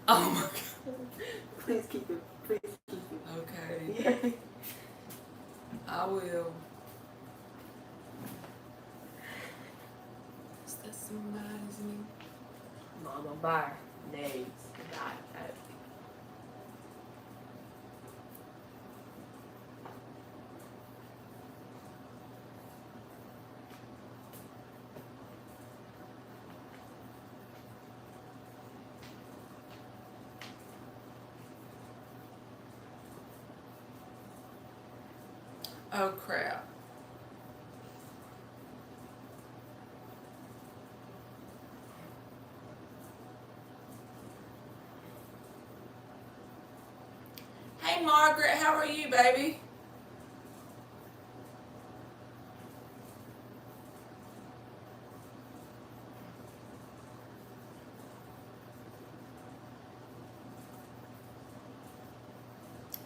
Oh my god. Please keep it. Please keep it. Okay. I will. Is that somebody's name? Mama Bar needs a Diet Coke. Oh crap. Hey Margaret, how are you, baby?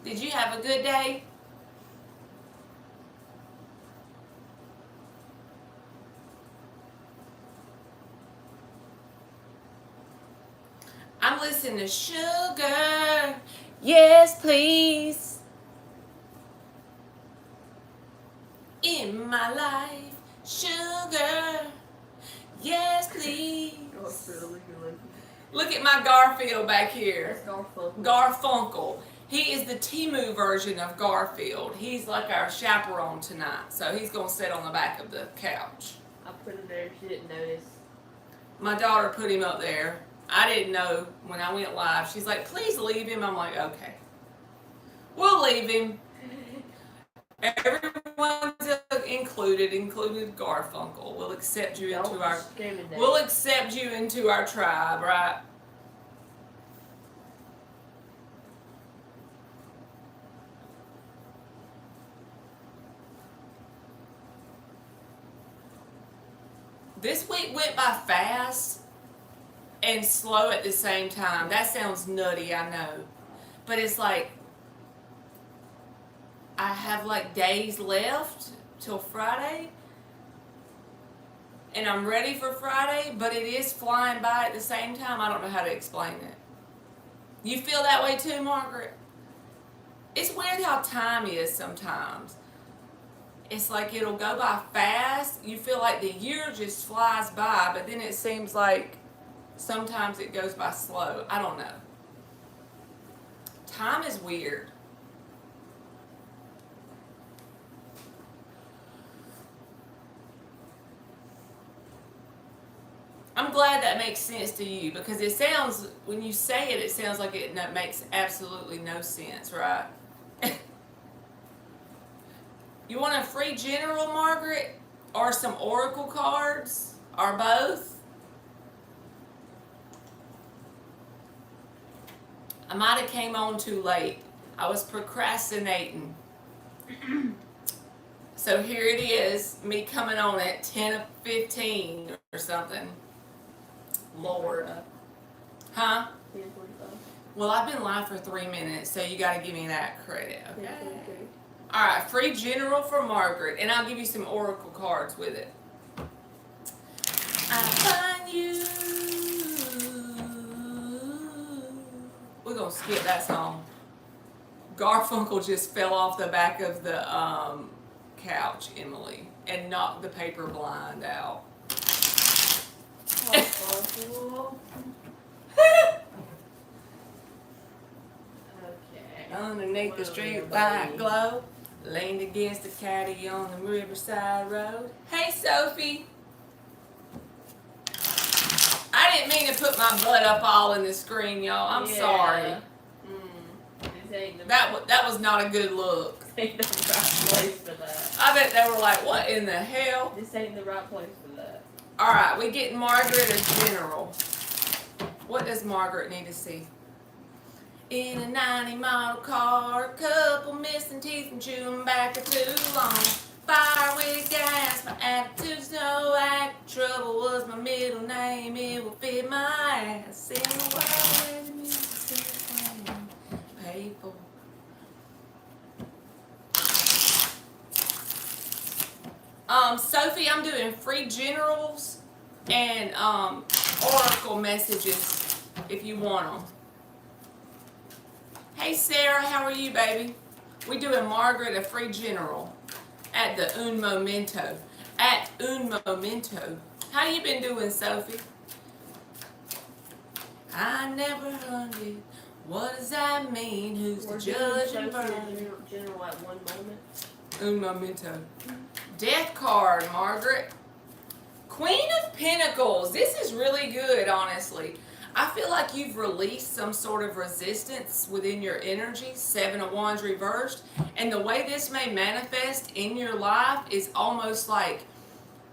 Did you have a good day? I'm listening to Sugar. Yes, please. In my life, sugar. Yes, please. Look at my Garfield back here. That's Garfunkel. Garfunkel. He is the Temu version of Garfield. He's like our chaperone tonight, so he's gonna sit on the back of the couch. I put him there. She didn't notice. My daughter put him up there. I didn't know when I went live. She's like, please leave him. I'm like, okay. We'll leave him. Everyone's included Garfunkel. We'll accept you into our we'll accept you into our tribe, right? This week went by fast and slow at the same time. That sounds nutty, I know. But it's like I have like days left till Friday. And I'm ready for Friday, but it is flying by at the same time. I don't know how to explain it. You feel that way too, Margaret? It's weird how time is sometimes. It's like it'll go by fast. You feel like the year just flies by, but then it seems like sometimes it goes by slow. I don't know. Time is weird. I'm glad that makes sense to you because it sounds, when you say it, it sounds like it makes absolutely no sense, right? You want a free general, Margaret? Or some oracle cards? Or both? I might have came on too late. I was procrastinating. So here it is, me coming on at 10:15 or something. Lord. Huh? 10:45. Well, I've been live for 3 minutes, so you gotta give me that credit, okay? Alright, free general for Margaret, and I'll give you some oracle cards with it. I find you. We're gonna skip that song. Garfunkel just fell off the back of the couch, Emily, and knocked the paper blind out. Okay. Underneath the street light glow, leaned against the caddy on the Riverside Road. Hey, Sophie. I didn't mean to put my butt up all in the screen, y'all. I'm sorry. That was not a good look. This ain't the right place for that. I bet they were like, what in the hell? This ain't the right place for that. Alright, we getting Margaret a general. What does Margaret need to see? In a 90 model car, couple missing teeth and chewing back for too long. Fire with gas, my attitude's no act. Trouble was my middle name, it will fit my ass. In the world where the music's playing, people. Sophie, I'm doing free generals and oracle messages if you want them. Hey Sarah, how are you, baby? We doing Margaret a free general at the Un Momento. At Un Momento. How you been doing, Sophie? I never hunted. What does that mean? Who's the judge and verdict? General at one moment. Un Momento. Death card, Margaret. Queen of Pentacles. This is really good, honestly. I feel like you've released some sort of resistance within your energy. Seven of Wands reversed. And the way this may manifest in your life is almost like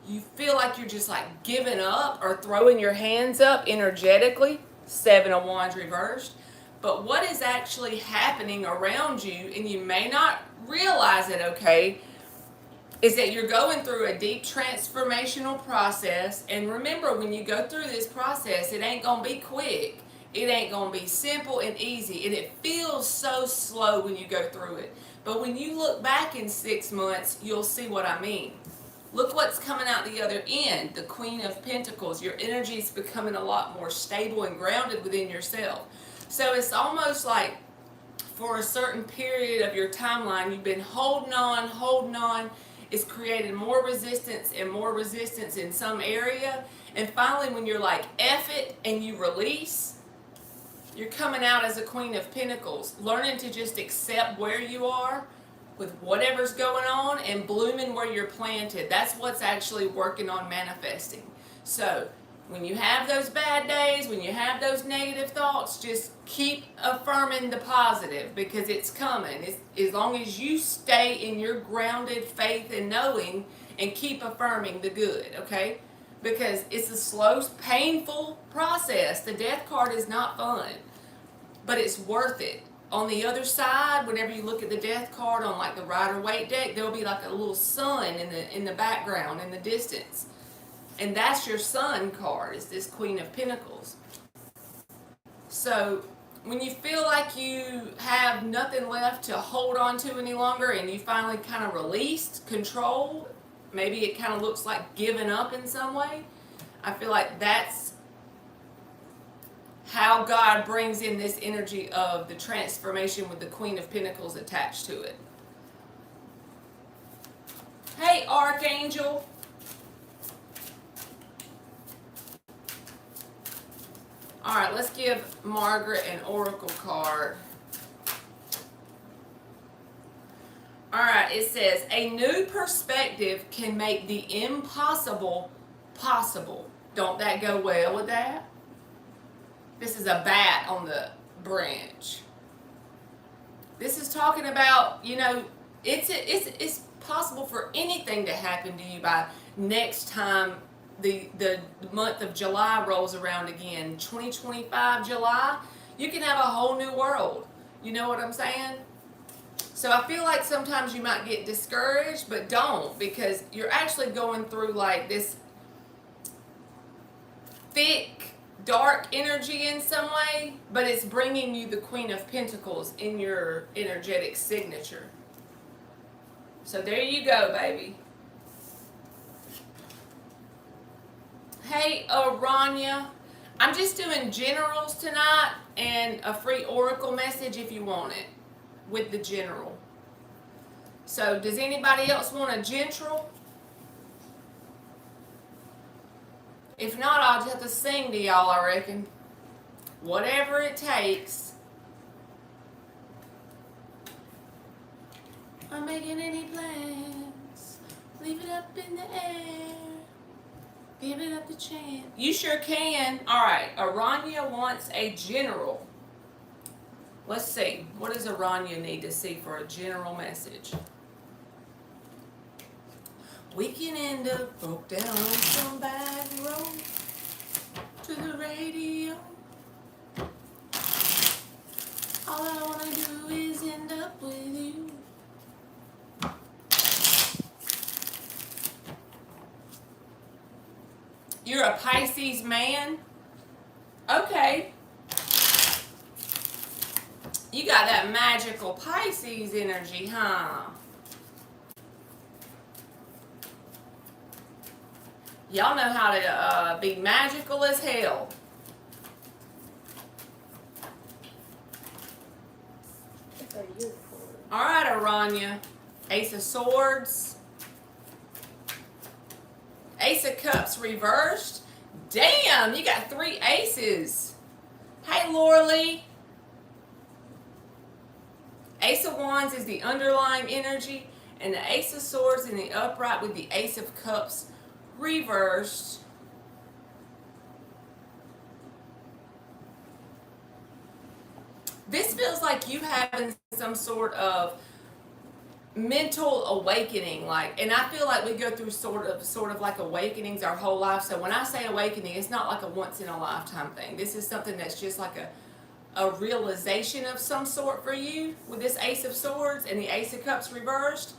you feel like you're just like giving up or throwing your hands up energetically. Seven of Wands reversed. But what is actually happening around you, and you may not realize it, okay, is that you're going through a deep transformational process. And remember, when you go through this process, it ain't going to be quick. It ain't going to be simple and easy. And it feels so slow when you go through it. But when you look back in 6 months, you'll see what I mean. Look what's coming out the other end, the Queen of Pentacles. Your energy is becoming a lot more stable and grounded within yourself. So it's almost like for a certain period of your timeline, you've been holding on. It's created more resistance in some area. And finally, when you're like, F it, and you release, you're coming out as a Queen of Pentacles, learning to just accept where you are with whatever's going on and blooming where you're planted. That's what's actually working on manifesting. So when you have those bad days, when you have those negative thoughts, just keep affirming the positive, because it's coming. As long as you stay in your grounded faith and knowing and keep affirming the good, okay? Because it's a slow, painful process. The Death card is not fun, but it's worth it. On the other side, whenever you look at the Death card on like the Rider-Waite deck, there'll be like a little sun in the background, in the distance. And that's your Sun card, is this Queen of Pentacles. So when you feel like you have nothing left to hold on to any longer, and you finally kind of released control, maybe it kind of looks like giving up in some way, I feel like that's how God brings in this energy of the transformation with the Queen of Pentacles attached to it. Hey, Archangel. All right, let's give Margaret an oracle card. All right, it says, a new perspective can make the impossible possible. Don't that go well with that? This is a bat on the branch. This is talking about, you know, it's possible for anything to happen to you by next time the month of July rolls around again. 2025 July, you can have a whole new world. You know what I'm saying? So I feel like sometimes you might get discouraged, but don't, because you're actually going through like this thick, dark energy in some way, but it's bringing you the Queen of Pentacles in your energetic signature. So there you go, baby. Hey, Aranya. I'm just doing generals tonight and a free oracle message if you want it with the general. So does anybody else want a general? If not, I'll just have to sing to y'all, I reckon. Whatever it takes. I'm making any plans. Leave it up in the air. Give it up the chance. You sure can. Alright, Aranya wants a general. Let's see. What does Aranya need to see for a general message? We can end up broke down on some back road to the radio. All I wanna do is end up with you. You're a Pisces man? Okay. You got that magical Pisces energy, huh? Y'all know how to be magical as hell. beautiful. All right, Aranya. Ace of Swords. Ace of Cups reversed. Damn, you got 3 aces. Hey, Laura Lee. Ace of Wands is the underlying energy, and the Ace of Swords in the upright with the Ace of Cups reversed. This feels like you having some sort of mental awakening, like, and I feel like we go through sort of like awakenings our whole life. So when I say awakening, it's not like a once in a lifetime thing. This is something that's just like a realization of some sort for you with this Ace of Swords and the Ace of Cups reversed.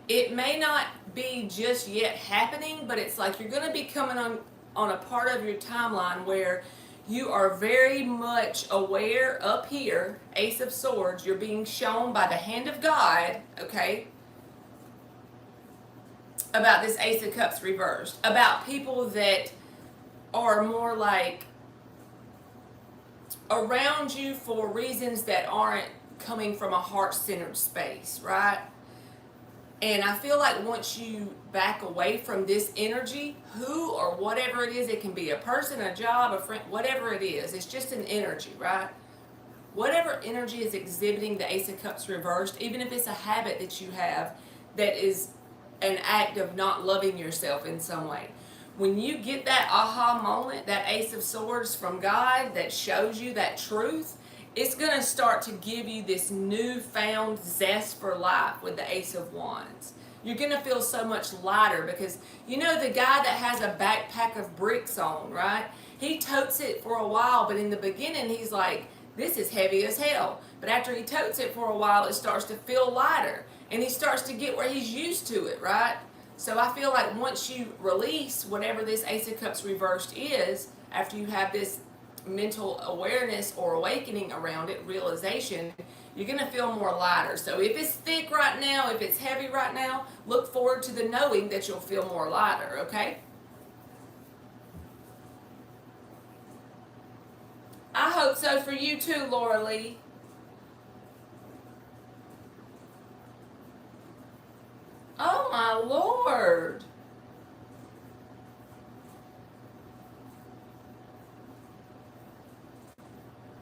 It may not be just yet happening, but it's like you're going to be coming on a part of your timeline where you are very much aware up here, Ace of Swords, you're being shown by the hand of God, okay, about this Ace of Cups reversed, about people that are more like around you for reasons that aren't coming from a heart-centered space, right? And I feel like once you back away from this energy, who or whatever it is, it can be a person, a job, a friend, whatever it is, it's just an energy, right? Whatever energy is exhibiting the Ace of Cups reversed, even if it's a habit that you have that is an act of not loving yourself in some way. When you get that aha moment, that Ace of Swords from God that shows you that truth, it's going to start to give you this newfound zest for life with the Ace of Wands. You're going to feel so much lighter because, you know, the guy that has a backpack of bricks on, right? He totes it for a while, but in the beginning he's like, this is heavy as hell. But after he totes it for a while, it starts to feel lighter. And he starts to get where he's used to it, right? So I feel like once you release whatever this Ace of Cups reversed is, after you have this mental awareness or awakening around it, realization, you're going to feel more lighter. So if it's thick right now, if it's heavy right now, look forward to the knowing that you'll feel more lighter, okay? I hope so for you too, Laura Lee. Oh my Lord.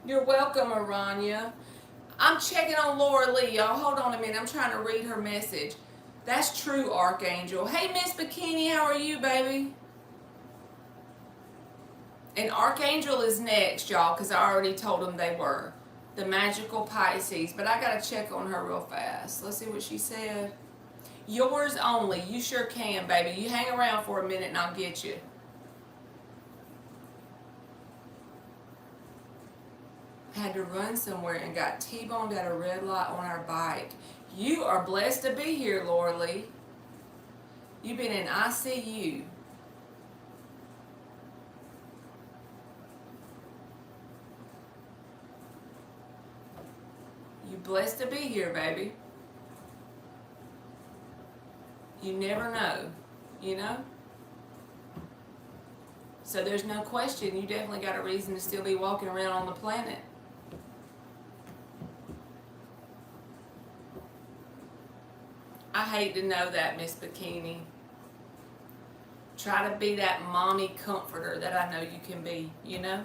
You're welcome, Aranya. I'm checking on Laura Lee, y'all. Hold on a minute. I'm trying to read her message. That's true, Archangel. Hey, Miss Bikini, how are you, baby? And Archangel is next, y'all, because I already told them they were. The magical Pisces. But I got to check on her real fast. Let's see what she said. Yours only. You sure can, baby. You hang around for a minute and I'll get you. Had to run somewhere and got T-boned at a red light on our bike. You are blessed to be here, Laura Lee. You've been in ICU. You blessed to be here, baby. You never know, you know? So there's no question, you definitely got a reason to still be walking around on the planet. I hate to know that, Miss Bikini. Try to be that mommy comforter that I know you can be, you know?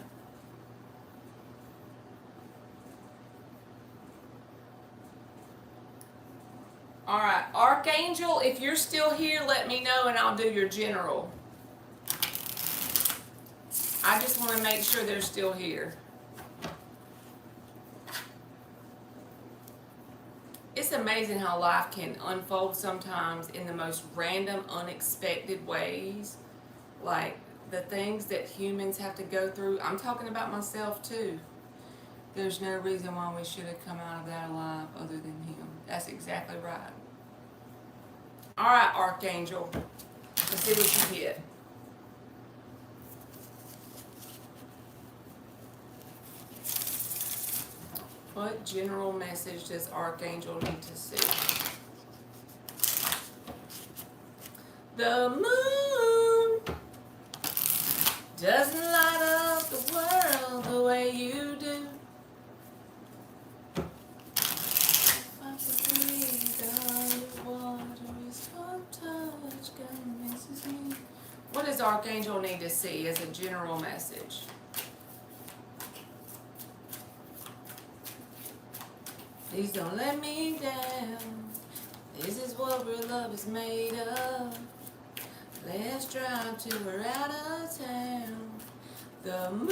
All right, Archangel, if you're still here, let me know and I'll do your general. I just want to make sure they're still here. It's amazing how life can unfold sometimes in the most random, unexpected ways. Like the things that humans have to go through. I'm talking about myself too. There's no reason why we should have come out of that alive other than him. That's exactly right. All right, Archangel. Let's see what you get. What general message does Archangel need to see? The moon doesn't light up the world the way you do. does Archangel need to see as a general message? Please don't let me down. This is what real love is made of. Let's drive till we're out of town. The moon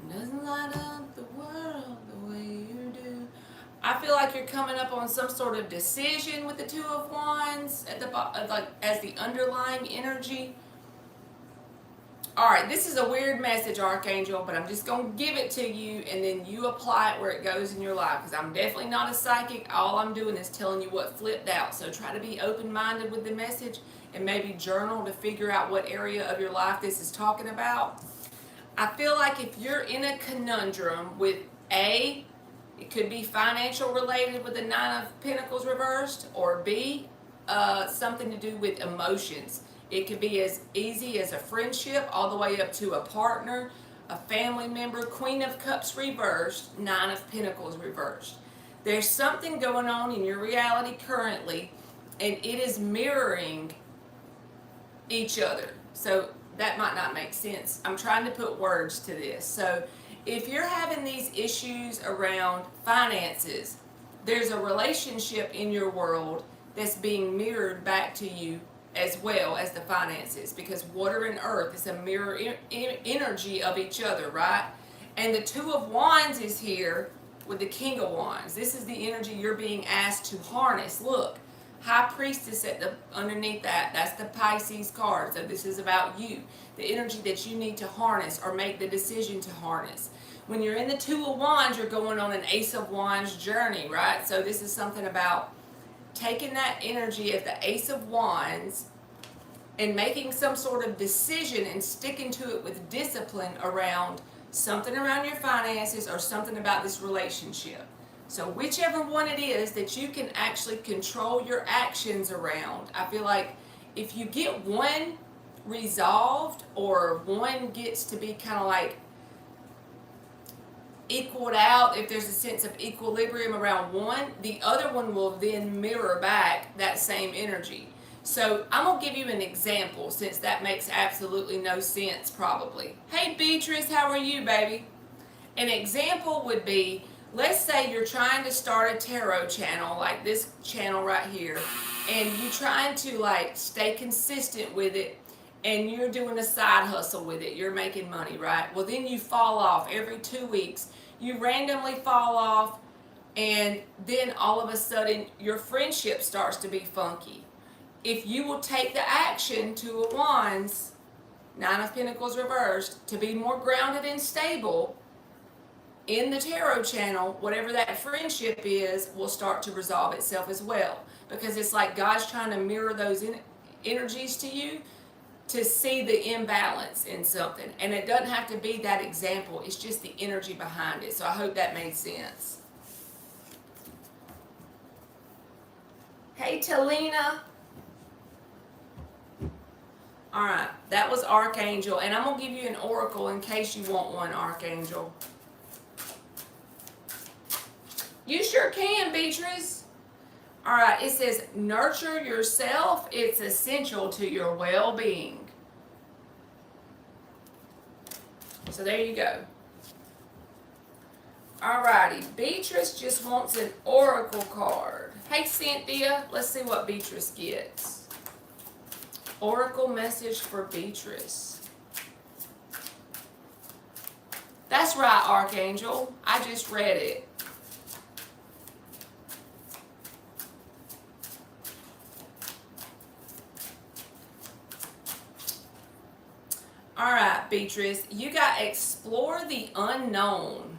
doesn't light up the world the way you do. I feel like you're coming up on some sort of decision with the Two of Wands at the like as the underlying energy. All right, this is a weird message, Archangel, but I'm just going to give it to you, and then you apply it where it goes in your life, because I'm definitely not a psychic. All I'm doing is telling you what flipped out. So try to be open-minded with the message and maybe journal to figure out what area of your life this is talking about. I feel like if you're in a conundrum with A, it could be financial related with the Nine of Pentacles reversed, or B, something to do with emotions. It could be as easy as a friendship all the way up to a partner, a family member. Queen of Cups reversed, Nine of Pentacles reversed. There's something going on in your reality currently, and it is mirroring each other. So that might not make sense. I'm trying to put words to this. So if you're having these issues around finances, there's a relationship in your world that's being mirrored back to you as well as the finances, because water and earth is a mirror energy of each other, right? And the Two of Wands is here with the King of Wands. This is the energy you're being asked to harness. Look, High Priestess at the underneath that, that's the Pisces card. So this is about you, the energy that you need to harness or make the decision to harness. When you're in the Two of Wands, you're going on an Ace of Wands journey, right? So this is something about taking that energy of the Ace of Wands and making some sort of decision and sticking to it with discipline around something around your finances or something about this relationship. So whichever one it is that you can actually control your actions around, I feel like if you get one resolved or one gets to be kind of like equaled out, if there's a sense of equilibrium around one, the other one will then mirror back that same energy. So I'm going to give you an example, since that makes absolutely no sense probably. Hey Beatrice, how are you, baby? An example would be, let's say you're trying to start a tarot channel, like this channel right here, and you're trying to like stay consistent with it, and you're doing a side hustle with it, you're making money, right? Well, then you fall off every 2 weeks. You randomly fall off, and then all of a sudden your friendship starts to be funky. If you will take the action, Two of Wands, Nine of Pentacles reversed, to be more grounded and stable in the tarot channel, whatever that friendship is will start to resolve itself as well. Because it's like God's trying to mirror those energies to you to see the imbalance in something. And it doesn't have to be that example. It's just the energy behind it. So I hope that made sense. Hey, Talina. Alright, that was Archangel. And I'm going to give you an oracle in case you want one, Archangel. You sure can, Beatrice. Alright, it says, nurture yourself. It's essential to your well-being. So there you go. Alrighty, Beatrice just wants an oracle card. Hey, Cynthia, let's see what Beatrice gets. Oracle message for Beatrice. That's right, Archangel. I just read it. Alright, Beatrice, you got explore the unknown.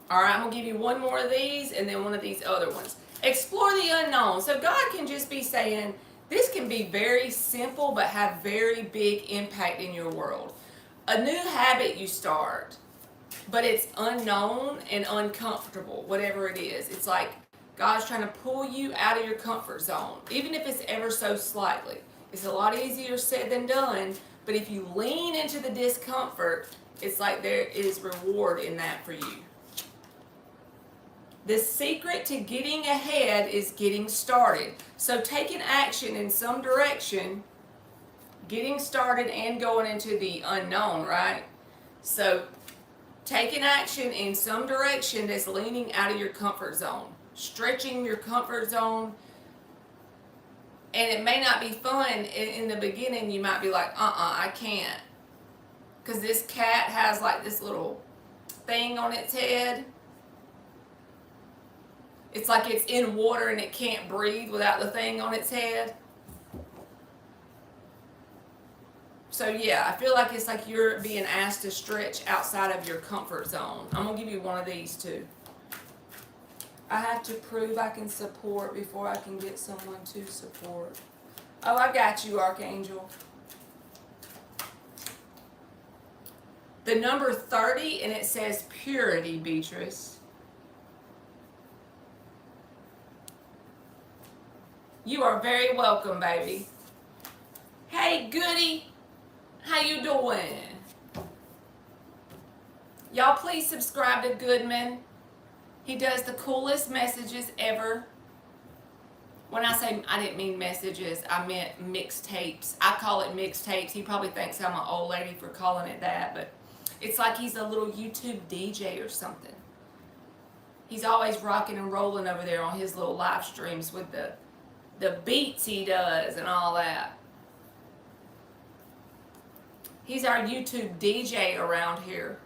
Alright, I'm going to give you one more of these and then one of these other ones. Explore the unknown. So God can just be saying, this can be very simple but have very big impact in your world. A new habit you start, but it's unknown and uncomfortable, whatever it is. It's like God's trying to pull you out of your comfort zone, even if it's ever so slightly. It's a lot easier said than done, but if you lean into the discomfort, it's like there is reward in that for you. The secret to getting ahead is getting started. So taking action in some direction, getting started and going into the unknown, right? So taking action in some direction that's leaning out of your comfort zone, stretching your comfort zone. And it may not be fun in the beginning. You might be like, I can't. Because this cat has like this little thing on its head. It's like it's in water and it can't breathe without the thing on its head. So yeah, I feel like it's like you're being asked to stretch outside of your comfort zone. I'm going to give you one of these too. I have to prove I can support before I can get someone to support. Oh, I got you, Archangel. The number 30, and it says purity, Beatrice. You are very welcome, baby. Hey, Goody. How you doing? Y'all please subscribe to Goodman. He does the coolest messages ever. When I say, I didn't mean messages, I meant mixtapes. I call it mixtapes. He probably thinks I'm an old lady for calling it that, but it's like he's a little YouTube DJ or something. He's always rocking and rolling over there on his little live streams with the beats he does and all that. He's our YouTube DJ around here.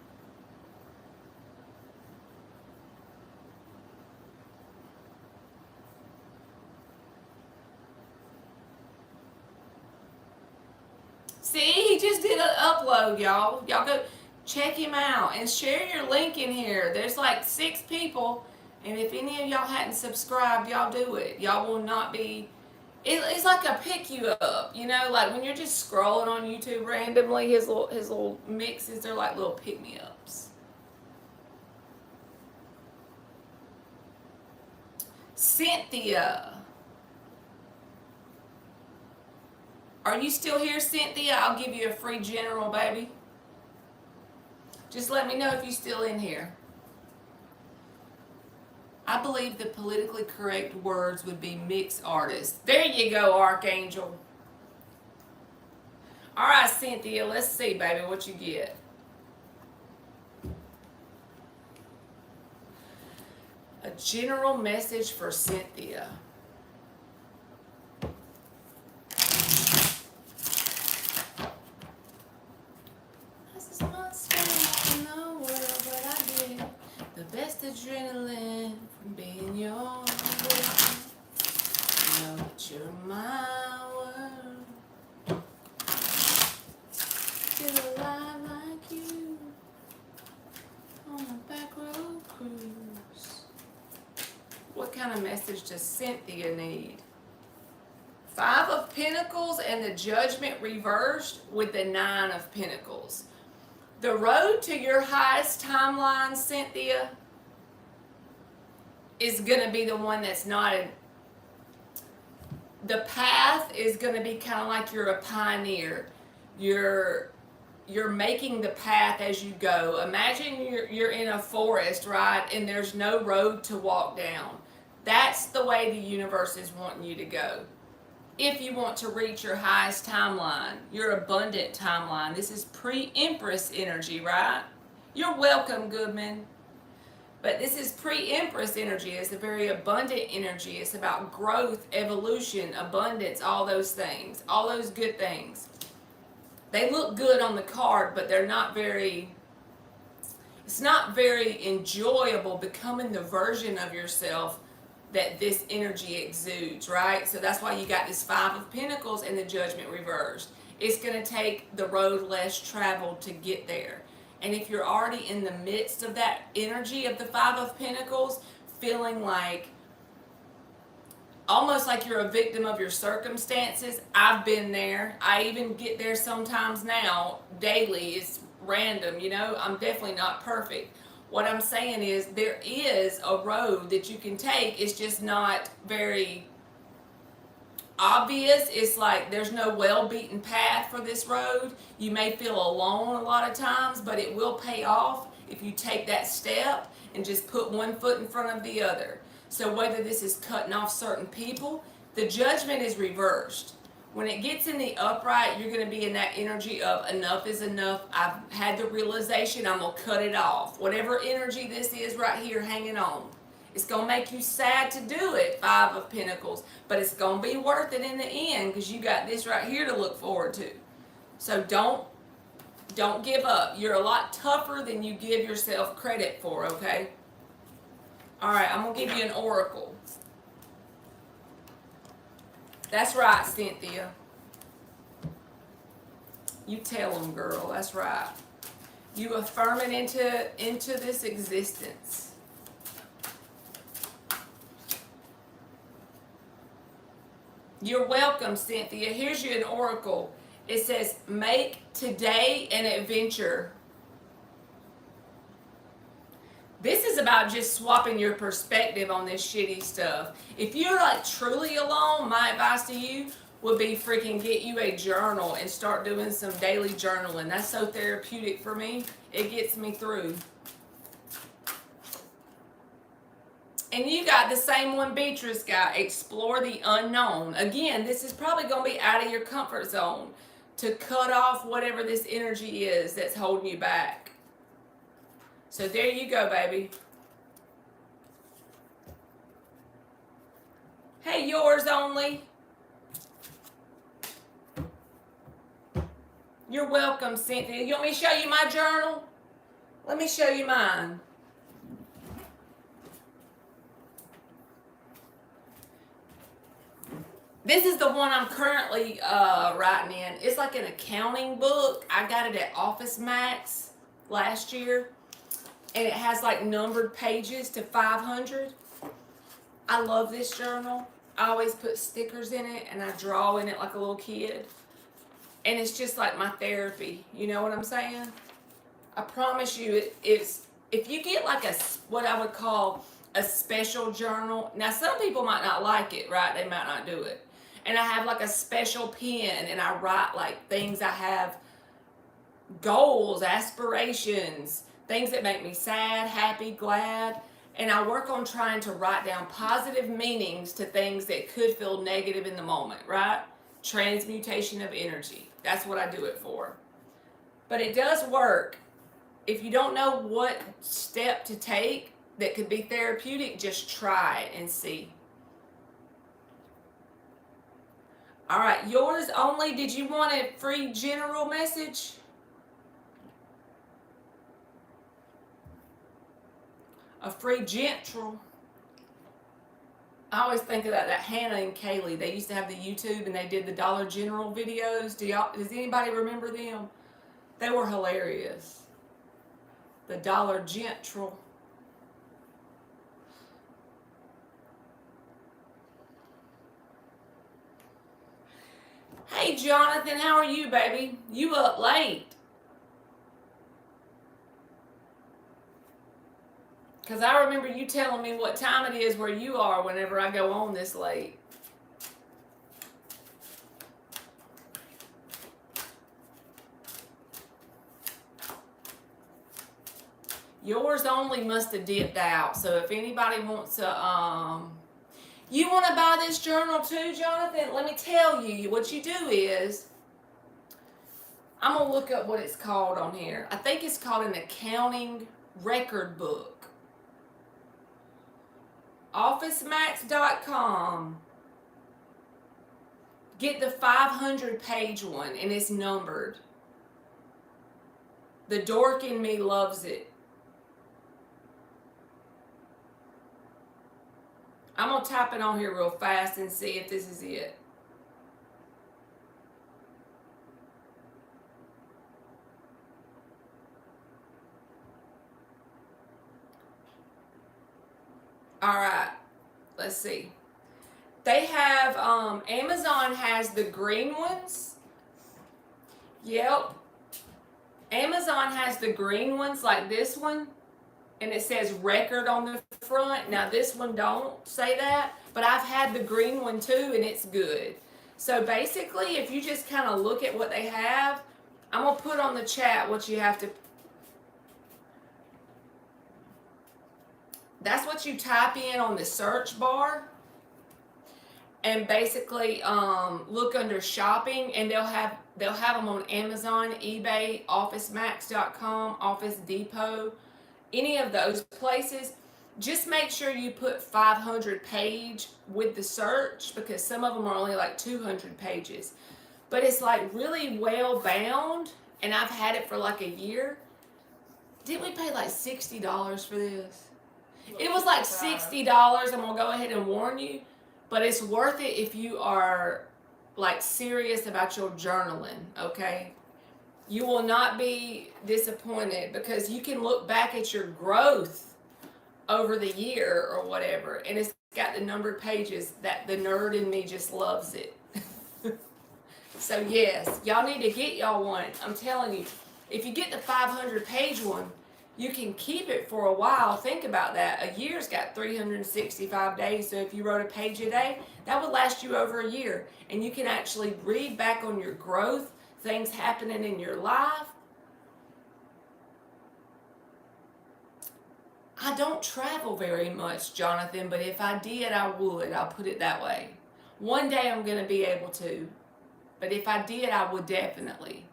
See, he just did an upload, y'all. Y'all go check him out and share your link in here. There's like 6 people, and if any of y'all hadn't subscribed, y'all do it. Y'all will not be... It's like a pick you up, you know, like when you're just scrolling on YouTube randomly, his little mixes, they're like little pick-me-ups. Cynthia. Are you still here, Cynthia? I'll give you a free general, baby. Just let me know if you're still in here. I believe the politically correct words would be mixed artist. There you go, Archangel. All right, Cynthia, let's see, baby, what you get. A general message for Cynthia. This is not staying in the world, but I get the best adrenaline from being your boy. Know that you're my world. Feel alive like you on a back road cruise. What kind of message does Cynthia need? 5 of Pentacles and the Judgment reversed with the 9 of Pentacles. The road to your highest timeline, Cynthia, is going to be the one that's not in. The path is going to be kind of like you're a pioneer. You're making the path as you go. Imagine you're in a forest, right? And there's no road to walk down. That's the way the universe is wanting you to go. If you want to reach your highest timeline, your abundant timeline. This is pre-Empress energy, right? You're welcome, Goodman. But this is pre-Empress energy. It's a very abundant energy. It's about growth, evolution, abundance, all those things. All those good things. They look good on the card, but they're not very... It's not very enjoyable becoming the version of yourself that this energy exudes, right? So that's why you got this 5 of Pentacles and the Judgment reversed. It's going to take the road less traveled to get there. And if you're already in the midst of that energy of the 5 of Pentacles, feeling like, almost like you're a victim of your circumstances, I've been there. I even get there sometimes now, daily. It's random, you know? I'm definitely not perfect. What I'm saying is there is a road that you can take. It's just not very obvious. It's like there's no well-beaten path for this road. You may feel alone a lot of times, but it will pay off if you take that step. and just put one foot in front of the other. So whether this is cutting off certain people, the judgment is reversed. When it gets in the upright, you're going to be in that energy of enough is enough. I've had the realization, I'm going to cut it off. Whatever energy this is right here hanging on. It's going to make you sad to do it, Five of Pentacles. But it's going to be worth it in the end because you got this right here to look forward to. So don't give up. You're a lot tougher than you give yourself credit for, okay? All right, I'm going to give you an oracle. That's right, Cynthia. You tell them, girl. That's right. You affirm it into this existence. You're welcome, Cynthia. Here's you an oracle. It says, make today an adventure. This is about just swapping your perspective on this shitty stuff. If you're like truly alone, my advice to you would be freaking get you a journal and start doing some daily journaling. That's so therapeutic for me. It gets me through. And you got the same one Beatrice got, explore the unknown. Again, this is probably going to be out of your comfort zone to cut off whatever this energy is that's holding you back. So there you go, baby. Hey, yours only. You're welcome, Cynthia. You want me to show you my journal? Let me show you mine. This is the one I'm currently writing in. It's like an accounting book. I got it at Office Max last year. And it has like numbered pages to 500. I love this journal. I always put stickers in it and I draw in it like a little kid. And it's just like my therapy. You know what I'm saying? I promise you, it's if you get like what I would call a special journal. Now, some people might not like it, right? They might not do it. And I have like a special pen and I write like things I have, goals, aspirations, things that make me sad, happy, glad. And I work on trying to write down positive meanings to things that could feel negative in the moment, right? Transmutation of energy. That's what I do it for. But it does work. If you don't know what step to take that could be therapeutic, just try it and see. All right, yours only. Did you want a free general message? A free gentle. I always think of that Hannah and Kaylee. They used to have the YouTube and they did the Dollar General videos. Does anybody remember them? They were hilarious. The Dollar Gentle. Hey, Jonathan, how are you, baby? You up late? Because I remember you telling me what time it is where you are whenever I go on this late. Yours only must have dipped out. So if anybody wants to, you want to buy this journal too, Jonathan? Let me tell you, what you do is, I'm going to look up what it's called on here. I think it's called an accounting record book. OfficeMax.com. Get the 500 page one and it's numbered. The dork in me loves it. I'm going to type it on here real fast and see if this is it. All right, let's see. They have, Amazon has the green ones. Yep. Amazon has the green ones like this one. And it says record on the front. Now this one don't say that, but I've had the green one too and it's good. So basically, if you just kind of look at what they have, I'm going to put on the chat what you have to. that's what you type in on the search bar, and basically look under shopping, and they'll have them on Amazon, eBay, OfficeMax.com, Office Depot, any of those places. Just make sure you put 500 page with the search, because some of them are only like 200 pages. But it's like really well bound, and I've had it for like a year. Didn't we pay like $60 for this? It was like $60. I'm gonna go ahead and warn you, but it's worth it if you are like serious about your journaling, okay? You will not be disappointed, because you can look back at your growth over the year or whatever, and it's got the numbered pages that the nerd in me just loves it. So yes, y'all need to get y'all one. I'm telling you, if you get the 500 page one, you can keep it for a while. Think about that. A year's got 365 days, so if you wrote a page a day, that would last you over a year. And you can actually read back on your growth, things happening in your life. I don't travel very much, Jonathan, but if I did, I would. I'll put it that way. One day I'm going to be able to, but if I did, I would definitely.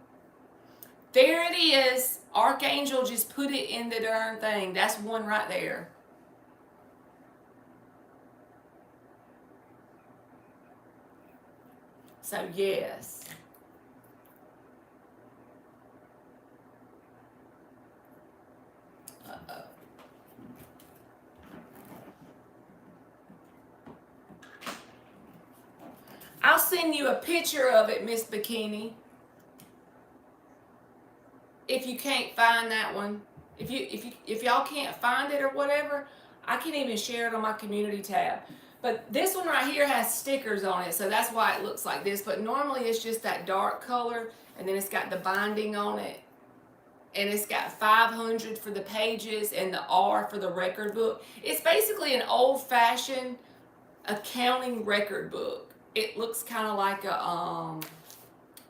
There it is. Archangel just put it in the darn thing. That's one right there. So yes. Uh-oh. I'll send you a picture of it, Miss Bikini. If you can't find that one, if y'all can't find it or whatever, I can even share it on my community tab. But this one right here has stickers on it, so that's why it looks like this. But normally it's just that dark color, and then it's got the binding on it, and it's got 500 for the pages and the R for the record book. It's basically an old-fashioned accounting record book. It looks kind of like a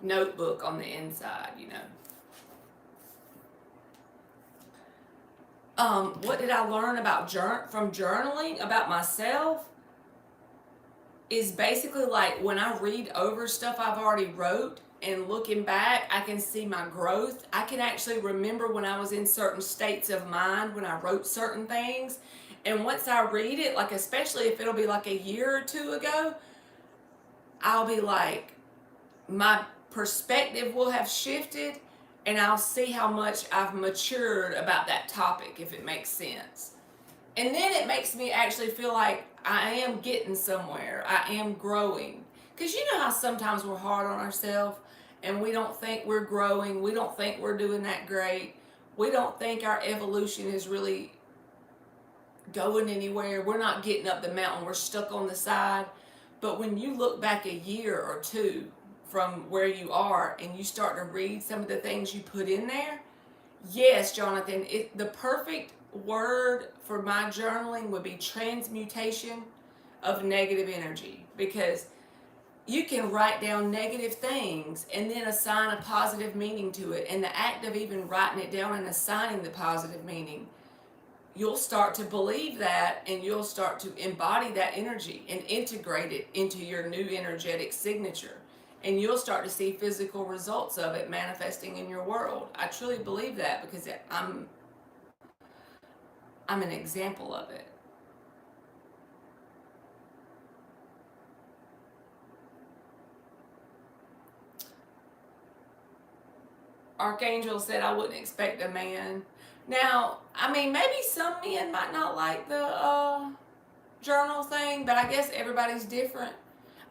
notebook on the inside, you know. What did I learn about from journaling about myself? Is basically like when I read over stuff I've already wrote and looking back, I can see my growth. I can actually remember when I was in certain states of mind when I wrote certain things. And once I read it, like especially if it'll be like a year or two ago, I'll be like, my perspective will have shifted, and I'll see how much I've matured about that topic, if it makes sense. And then it makes me actually feel like I am getting somewhere. I am growing. Because you know how sometimes we're hard on ourselves and we don't think we're growing. We don't think we're doing that great. We don't think our evolution is really going anywhere. We're not getting up the mountain. We're stuck on the side. But when you look back a year or two from where you are and you start to read some of the things you put in there, yes, Jonathan, the perfect word for my journaling would be transmutation of negative energy, because you can write down negative things and then assign a positive meaning to it, and the act of even writing it down and assigning the positive meaning, you'll start to believe that, and you'll start to embody that energy and integrate it into your new energetic signature. And you'll start to see physical results of it manifesting in your world. I truly believe that, because I'm an example of it. Archangel said I wouldn't expect a man. Now, I mean, maybe some men might not like the journal thing, but I guess everybody's different.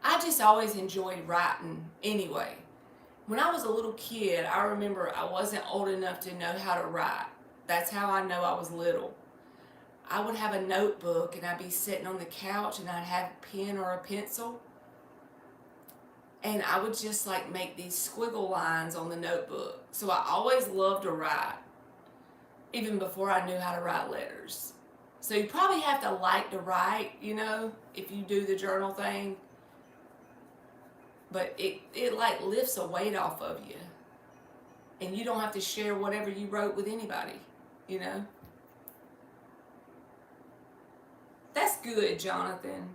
I just always enjoyed writing anyway. When I was a little kid, I remember I wasn't old enough to know how to write. That's how I know I was little. I would have a notebook and I'd be sitting on the couch and I'd have a pen or a pencil. And I would just like make these squiggle lines on the notebook. So I always loved to write, even before I knew how to write letters. So you probably have to like to write, you know, if you do the journal thing. But it like lifts a weight off of you. And you don't have to share whatever you wrote with anybody, you know. good, Jonathan.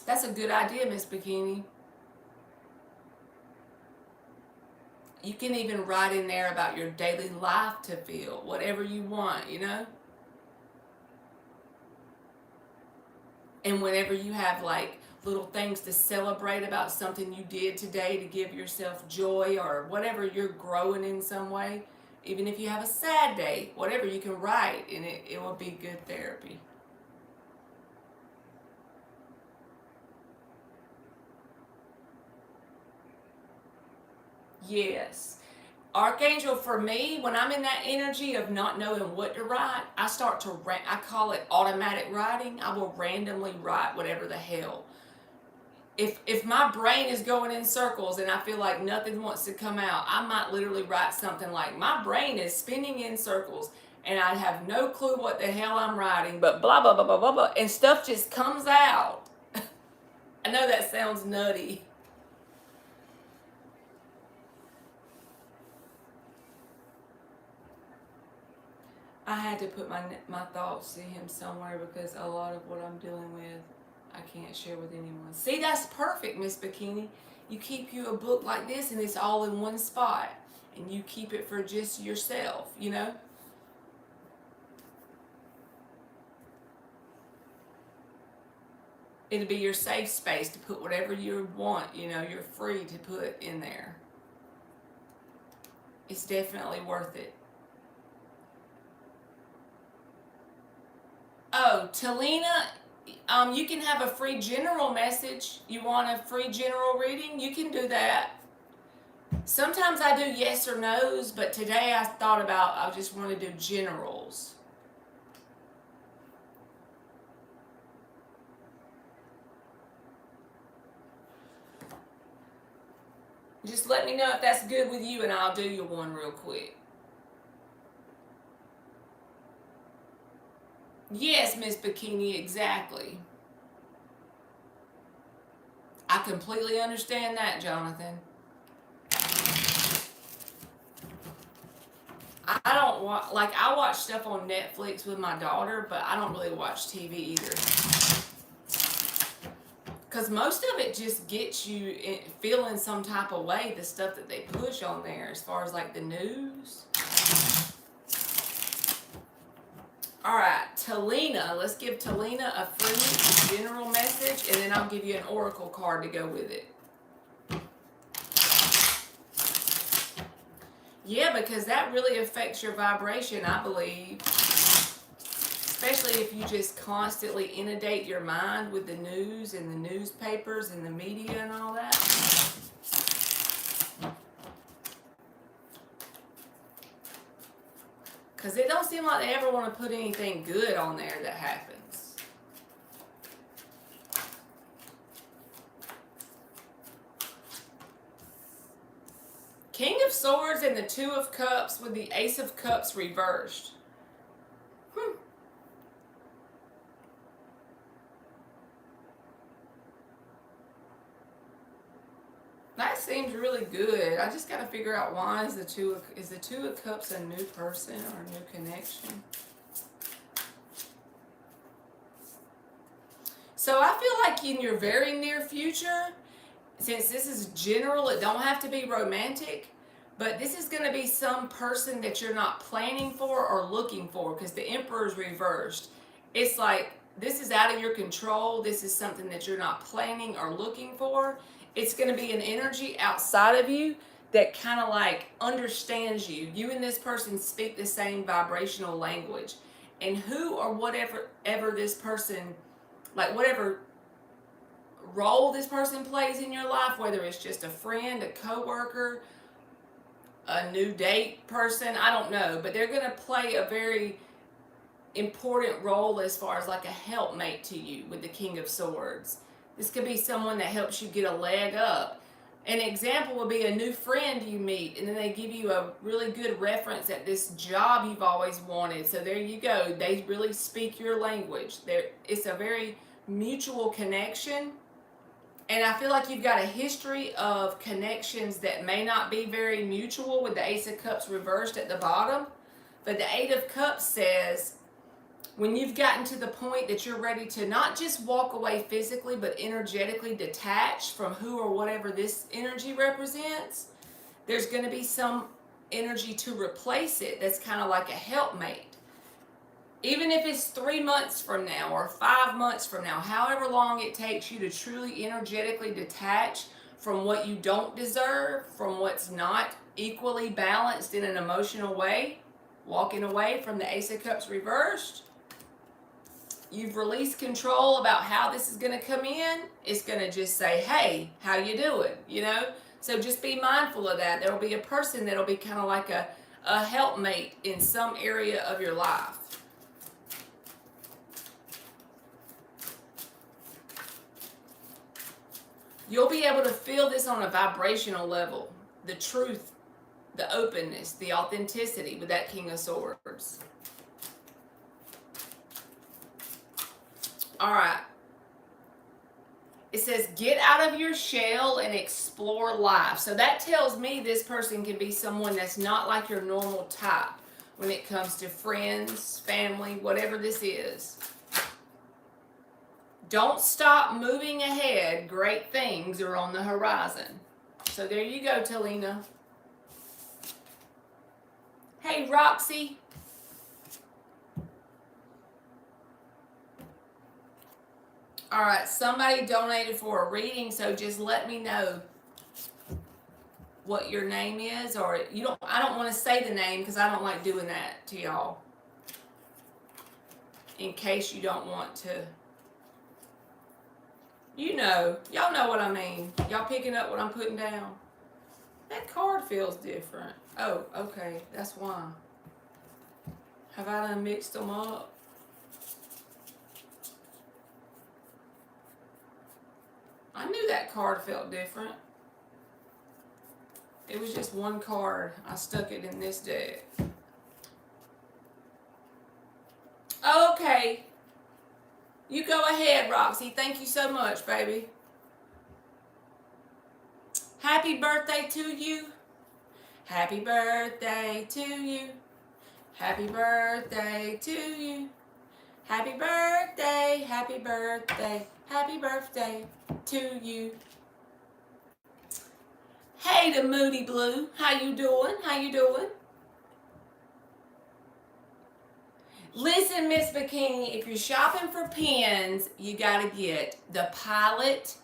That's a good idea, Miss Bikini. You can even write in there about your daily life to feel, whatever you want, you know? And whenever you have like little things to celebrate about something you did today to give yourself joy or whatever, you're growing in some way, even if you have a sad day, whatever, you can write and it will be good therapy. Yes. Archangel, for me, when I'm in that energy of not knowing what to write, I start to I call it automatic writing. I will randomly write whatever the hell. If my brain is going in circles and I feel like nothing wants to come out, I might literally write something like, my brain is spinning in circles and I have no clue what the hell I'm writing, but blah, blah, blah, blah, blah, blah, and stuff just comes out. I know that sounds nutty. I had to put my thoughts to him somewhere because a lot of what I'm dealing with, I can't share with anyone. See, that's perfect, Miss Bikini. You keep you a book like this and it's all in one spot. And you keep it for just yourself, you know? It'll be your safe space to put whatever you want, you know, you're free to put in there. It's definitely worth it. Oh, Talina, you can have a free general message. You want a free general reading? You can do that. Sometimes I do yes or no's, but today I thought about I just want to do generals. Just let me know if that's good with you and I'll do you one real quick. Yes, Miss Bikini, exactly. I completely understand that, Jonathan. I don't watch, like, I watch stuff on Netflix with my daughter, but I don't really watch TV either. Because most of it just gets you feeling some type of way, the stuff that they push on there, as far as like the news. All right, Talina, let's give Talina a free general message, and then I'll give you an oracle card to go with it. Yeah, because that really affects your vibration, I believe. Especially if you just constantly inundate your mind with the news and the newspapers and the media and all that. Because it don't seem like they ever want to put anything good on there that happens. King of Swords and the Two of Cups with the Ace of Cups reversed. That seems really good. I just got to figure out why is the Two of Cups a new person or a new connection? So I feel like in your very near future, since this is general, it don't have to be romantic, but this is going to be some person that you're not planning for or looking for, because the Emperor is reversed. It's like this is out of your control. This is something that you're not planning or looking for. It's going to be an energy outside of you that kind of like understands you. You and this person speak the same vibrational language. And who or whatever this person, like whatever role this person plays in your life, whether it's just a friend, a coworker, a new date person, I don't know, but they're going to play a very important role as far as like a helpmate to you with the King of Swords. This could be someone that helps you get a leg up. An example would be a new friend you meet, and then they give you a really good reference at this job you've always wanted. So there you go. They really speak your language. It's a very mutual connection. And I feel like you've got a history of connections that may not be very mutual with the Ace of Cups reversed at the bottom. But the Eight of Cups says when you've gotten to the point that you're ready to not just walk away physically, but energetically detach from who or whatever this energy represents, there's going to be some energy to replace it that's kind of like a helpmate. Even if it's 3 months from now or 5 months from now, however long it takes you to truly energetically detach from what you don't deserve, from what's not equally balanced in an emotional way, walking away from the Ace of Cups reversed, you've released control about how this is going to come in. It's going to just say, hey, how you doing? You know? So just be mindful of that. There will be a person that will be kind of like a helpmate in some area of your life. You'll be able to feel this on a vibrational level. The truth, the openness, the authenticity with that King of Swords. All right. It says, get out of your shell and explore life. So that tells me this person can be someone that's not like your normal type when it comes to friends, family, whatever this is. Don't stop moving ahead. Great things are on the horizon. So there you go, Talina. Hey, Roxy. All right, somebody donated for a reading, so just let me know what your name is, or I don't want to say the name because I don't like doing that to y'all. In case you don't want to. Y'all know what I mean. Y'all picking up what I'm putting down? That card feels different. Oh, okay, that's why. Have I done mixed them up? I knew that card felt different. It was just one card. I stuck it in this deck. Okay. You go ahead, Roxy. Thank you so much, baby. Happy birthday to you. Happy birthday to you. Happy birthday to you. Happy birthday, happy birthday, happy birthday to you. Hey, the Moody Blue. How you doing? How you doing? Listen, Miss Bikini, if you're shopping for pens, you got to get the Pilot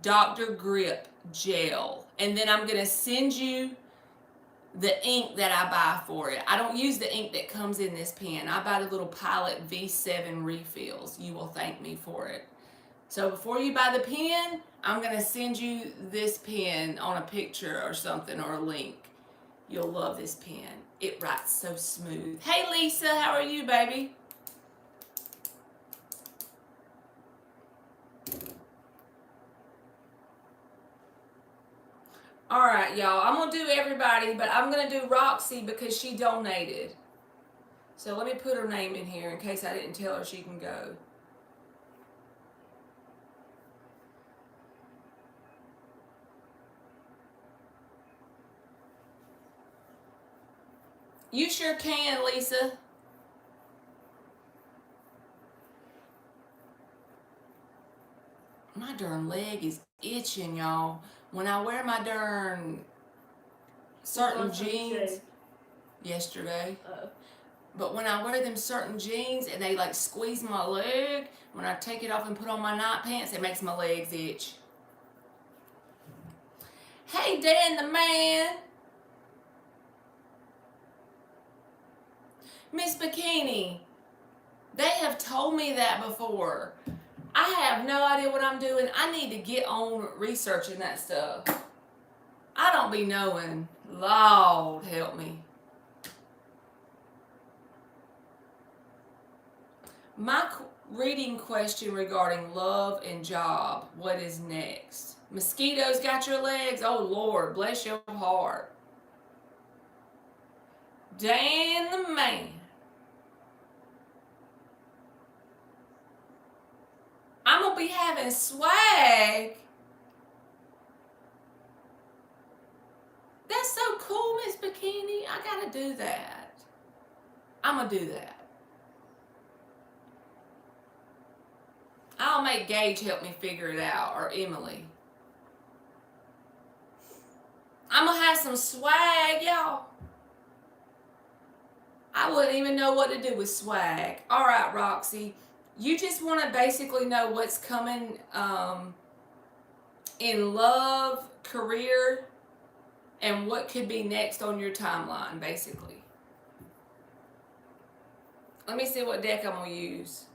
Dr. Grip Gel. And then I'm going to send you the ink that I buy for it. I don't use the ink that comes in this pen. I buy the little Pilot V7 refills. You will thank me for it. So before you buy the pen, I'm going to send you this pen on a picture or something, or a link. You'll love this pen. It writes so smooth. Hey, Lisa, how are you, baby? All right, y'all. I'm going to do everybody, but I'm going to do Roxy because she donated. So let me put her name in here in case I didn't tell her she can go. You sure can, Lisa. My darn leg is itching, y'all. When I wear my darn certain jeans yesterday, but when I wear them certain jeans and they like squeeze my leg, when I take it off and put on my night pants, it makes my legs itch. Hey, Dan the man. Miss Bikini, they have told me that before. I have no idea what I'm doing. I need to get on researching that stuff. I don't be knowing. Lord help me. My reading question regarding love and job. What is next? Mosquitoes got your legs? Oh, Lord, bless your heart. Dan the man. I'm going to be having swag. That's so cool, Miss Bikini. I gotta do that. I'm gonna do that. I'll make Gage help me figure it out, or Emily. I'm gonna have some swag, y'all. I wouldn't even know what to do with swag. All right, Roxy. You just want to basically know what's coming in love, career, and what could be next on your timeline, basically. Let me see what deck I'm going to use.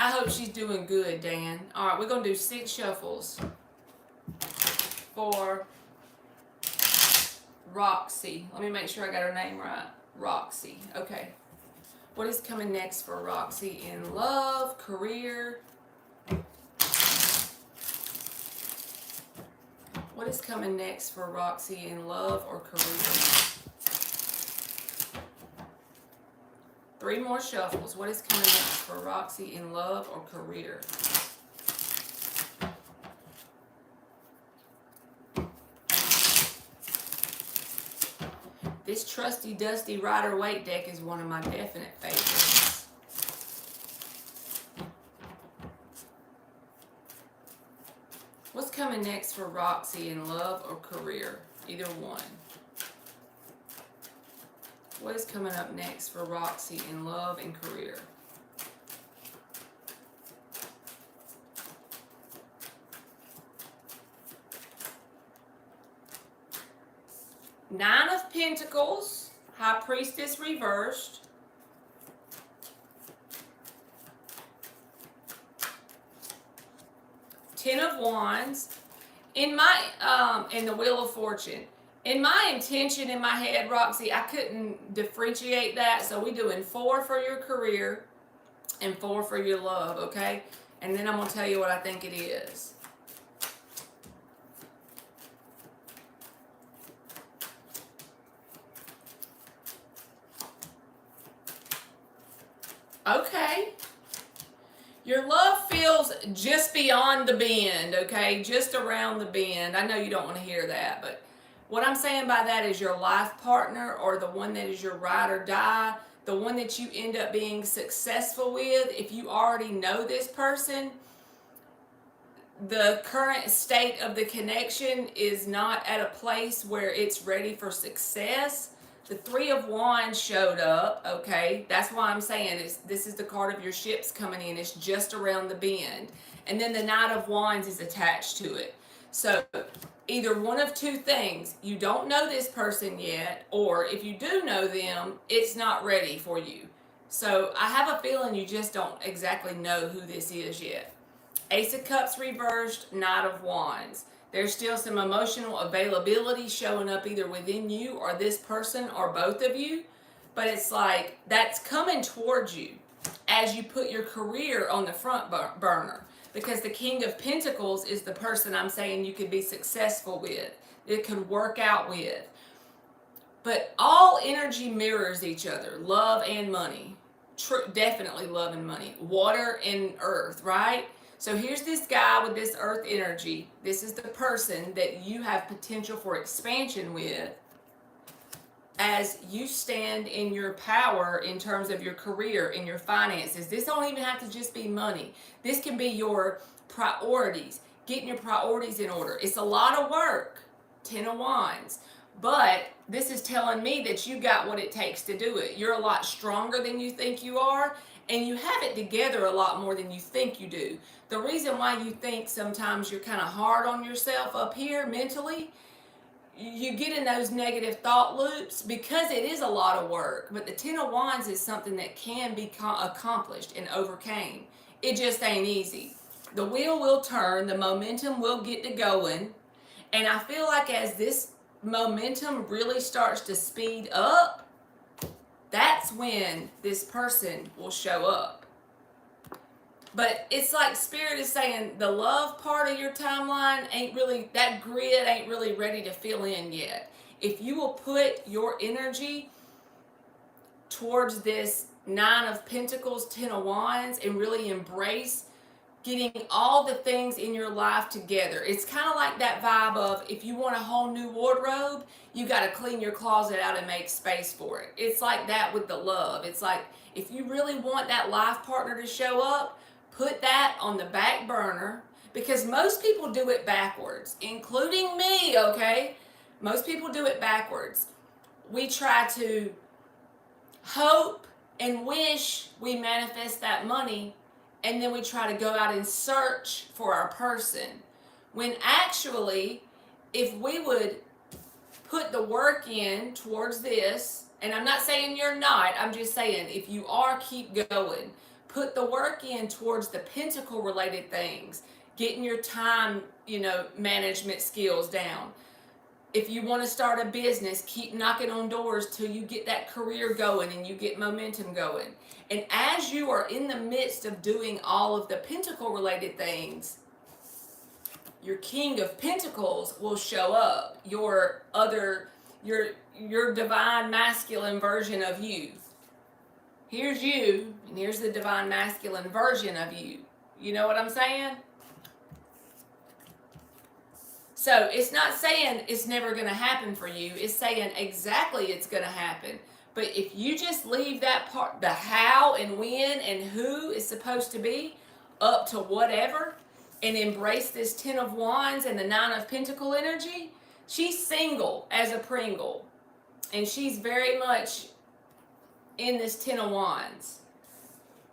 I hope she's doing good, Dan. All right, we're going to do 6 shuffles for Roxy. Let me make sure I got her name right. Roxy. Okay. What is coming next for Roxy in love, career? What is coming next for Roxy in love or career? 3 more shuffles. What is coming next for Roxy in love or career? This trusty dusty Rider-Waite deck is one of my definite favorites. What's coming next for Roxy in love or career? Either one. What is coming up next for Roxy in love and career? Nine of Pentacles, High Priestess reversed. Ten of Wands. In the Wheel of Fortune. In my intention in my head, Roxy, I couldn't differentiate that. So we're doing 4 for your career and 4 for your love, okay? And then I'm going to tell you what I think it is. Okay. Your love feels just beyond the bend, okay? Just around the bend. I know you don't want to hear that, but what I'm saying by that is your life partner, or the one that is your ride or die, the one that you end up being successful with. If you already know this person, the current state of the connection is not at a place where it's ready for success. The 3 of Wands showed up, okay? That's why I'm saying this is the card of your ships coming in. It's just around the bend. And then the Knight of Wands is attached to it. So either one of 2 things. You don't know this person yet, or if you do know them, it's not ready for you. So I have a feeling you just don't exactly know who this is yet. Ace of Cups reversed, Knight of Wands. There's still some emotional availability showing up either within you or this person or both of you. But it's like that's coming towards you as you put your career on the front burner. Because the King of Pentacles is the person I'm saying you could be successful with. It could work out with. But all energy mirrors each other. Love and money. Definitely love and money. Water and earth, right? So here's this guy with this earth energy. This is the person that you have potential for expansion with as you stand in your power in terms of your career and your finances. This don't even have to just be money. This can be your priorities, getting your priorities in order. It's a lot of work, 10 of Wands. But this is telling me that you got what it takes to do it. You're a lot stronger than you think you are, and you have it together a lot more than you think you do. The reason why you think sometimes you're kind of hard on yourself up here mentally, you get in those negative thought loops because it is a lot of work. But the 10 of Wands is something that can be accomplished and overcame. It just ain't easy. The wheel will turn, the momentum will get to going, and I feel like as this momentum really starts to speed up, that's when this person will show up. But it's like Spirit is saying the love part of your timeline ain't really, that grid ain't really ready to fill in yet. If you will put your energy towards this Nine of Pentacles, Ten of Wands, and really embrace getting all the things in your life together. It's kind of like that vibe of, if you want a whole new wardrobe, you got to clean your closet out and make space for it. It's like that with the love. It's like, if you really want that life partner to show up, put that on the back burner, because most people do it backwards, including me, okay? Most people do it backwards. We try to hope and wish we manifest that money, and then we try to go out and search for our person. When actually, if we would put the work in towards this, and I'm not saying you're not, I'm just saying if you are, keep going. Put the work in towards the pentacle related things, getting your time, management skills down. If you want to start a business, keep knocking on doors till you get that career going and you get momentum going. And as you are in the midst of doing all of the pentacle related things, your King of Pentacles will show up. Your divine masculine version of you. Here's you, and here's the divine masculine version of you. You know what I'm saying? So it's not saying it's never going to happen for you. It's saying exactly it's going to happen. But if you just leave that part, the how and when and who is supposed to be, up to whatever, and embrace this Ten of Wands and the Nine of Pentacle energy, she's single as a Pringle. And she's very much in this Ten of Wands.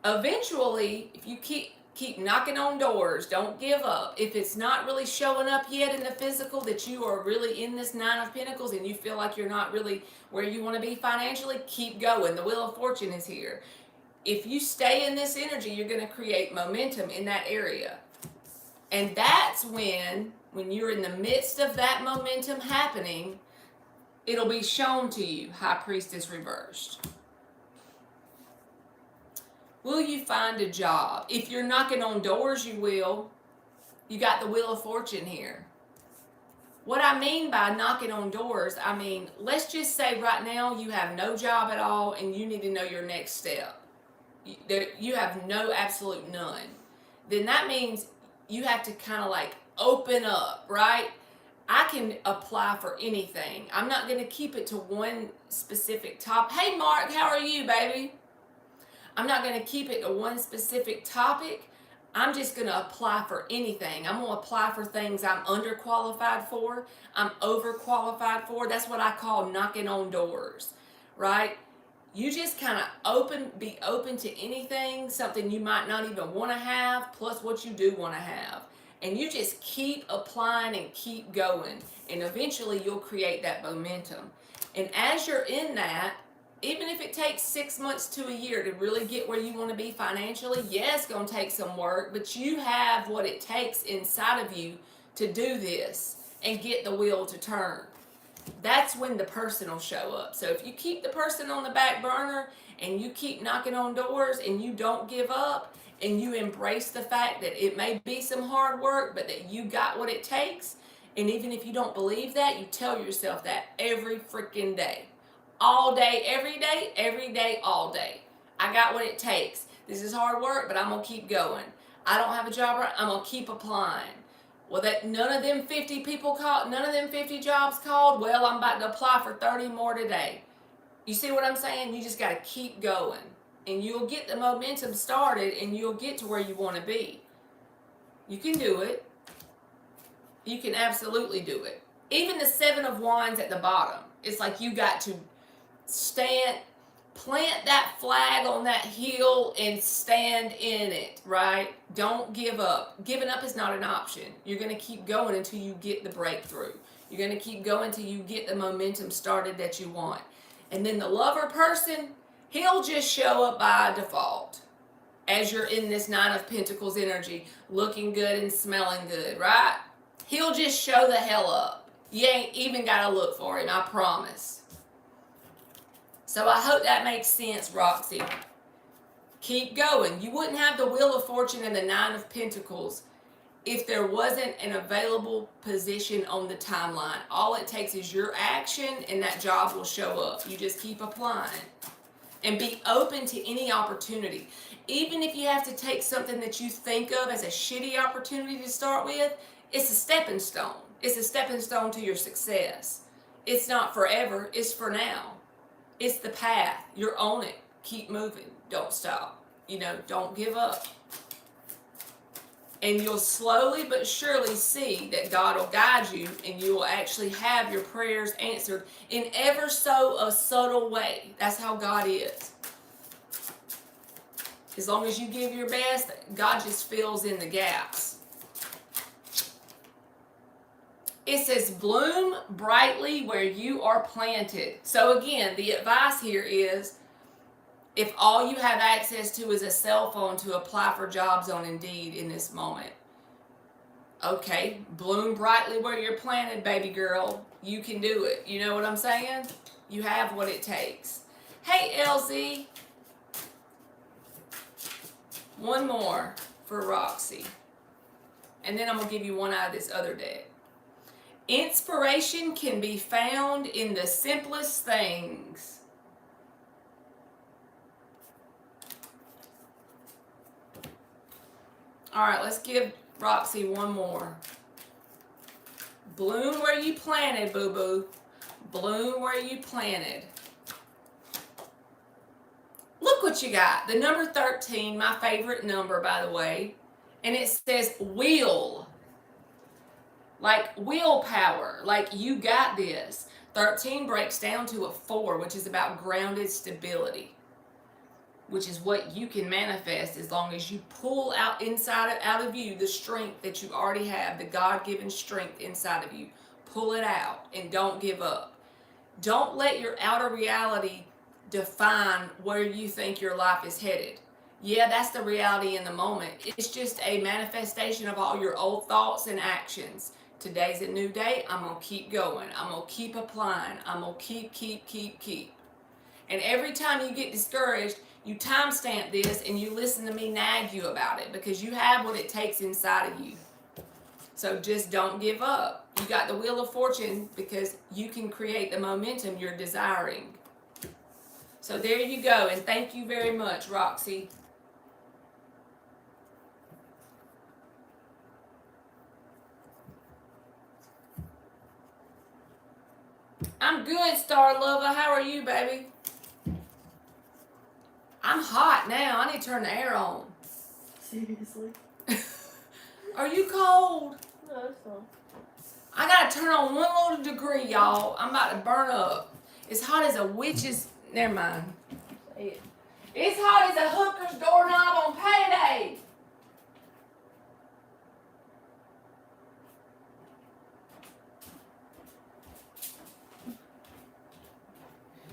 Eventually, if you keep knocking on doors, don't give up. If it's not really showing up yet in the physical, that you are really in this Nine of Pentacles and you feel like you're not really where you want to be financially, keep going. The Wheel of Fortune is here. If you stay in this energy, you're going to create momentum in that area. And that's when you're in the midst of that momentum happening, it'll be shown to you. High Priestess reversed. Will you find a job? If you're knocking on doors, you will. You got the Wheel of Fortune here. What I mean by knocking on doors, I mean, let's just say right now you have no job at all and you need to know your next step. You have no, absolute none. Then that means you have to kind of like open up, right? I can apply for anything. I'm not going to keep it to one specific topic. Hey, Mark, how are you, baby? I'm not going to keep it to one specific topic. I'm just going to apply for anything. I'm going to apply for things I'm underqualified for, I'm overqualified for. That's what I call knocking on doors, right? You just kind of be open to anything, something you might not even want to have, plus what you do want to have. And you just keep applying and keep going. And eventually you'll create that momentum. And as you're in that, even if it takes 6 months to a year to really get where you want to be financially, yeah, it's going to take some work, but you have what it takes inside of you to do this and get the wheel to turn. That's when the person will show up. So if you keep the person on the back burner and you keep knocking on doors and you don't give up and you embrace the fact that it may be some hard work, but that you got what it takes, and even if you don't believe that, you tell yourself that every freaking day. All day, every day, all day. I got what it takes. This is hard work, but I'm going to keep going. I don't have a job right, I'm going to keep applying. Well, that none of them 50 people called, none of them 50 jobs called, well, I'm about to apply for 30 more today. You see what I'm saying? You just got to keep going. And you'll get the momentum started and you'll get to where you want to be. You can do it. You can absolutely do it. Even the Seven of Wands at the bottom, it's like you got to plant that flag on that hill and stand in it, right? Don't give up. Giving up is not an option. You're going to keep going until you get the breakthrough. You're going to keep going until you get the momentum started that you want. And then the lover person, he'll just show up by default as you're in this Nine of Pentacles energy, looking good and smelling good, right? He'll just show the hell up. You ain't even got to look for him, I promise. So I hope that makes sense, Roxy. Keep going. You wouldn't have the Wheel of Fortune and the Nine of Pentacles if there wasn't an available position on the timeline. All it takes is your action and that job will show up. You just keep applying and be open to any opportunity. Even if you have to take something that you think of as a shitty opportunity to start with, it's a stepping stone. It's a stepping stone to your success. It's not forever, it's for now. It's the path. You're on it. Keep moving. Don't stop. Don't give up. And you'll slowly but surely see that God will guide you and you will actually have your prayers answered in ever so a subtle way. That's how God is. As long as you give your best, God just fills in the gaps. It says, bloom brightly where you are planted. So again, the advice here is, if all you have access to is a cell phone to apply for jobs on Indeed in this moment, okay, bloom brightly where you're planted, baby girl. You can do it. You know what I'm saying? You have what it takes. Hey, LZ. One more for Roxy. And then I'm going to give you one out of this other deck. Inspiration can be found in the simplest things. All right, let's give Roxy one more. Bloom where you planted, boo-boo. Bloom where you planted. Look what you got. The number 13, my favorite number, by the way. And it says will. Like willpower. Like you got this. 13 breaks down to a 4, which is about grounded stability, which is what you can manifest as long as you pull out of you the strength that you already have, the God-given strength inside of you. Pull it out and don't give up. Don't let your outer reality define where you think your life is headed. Yeah, that's the reality in the moment. It's just a manifestation of all your old thoughts and actions. Today's a new day. I'm going to keep going. I'm going to keep applying. I'm going to keep. And every time you get discouraged, you timestamp this and you listen to me nag you about it, because you have what it takes inside of you. So just don't give up. You got the Wheel of Fortune because you can create the momentum you're desiring. So there you go, and thank you very much, Roxy. I'm good, Star Lover. How are you, baby? I'm hot now. I need to turn the air on. Seriously? Are you cold? No, it's fine. I gotta turn on one little degree, y'all. I'm about to burn up. It's hot as a witch's. Never mind. Say it. It's hot as a hooker's doorknob on payday.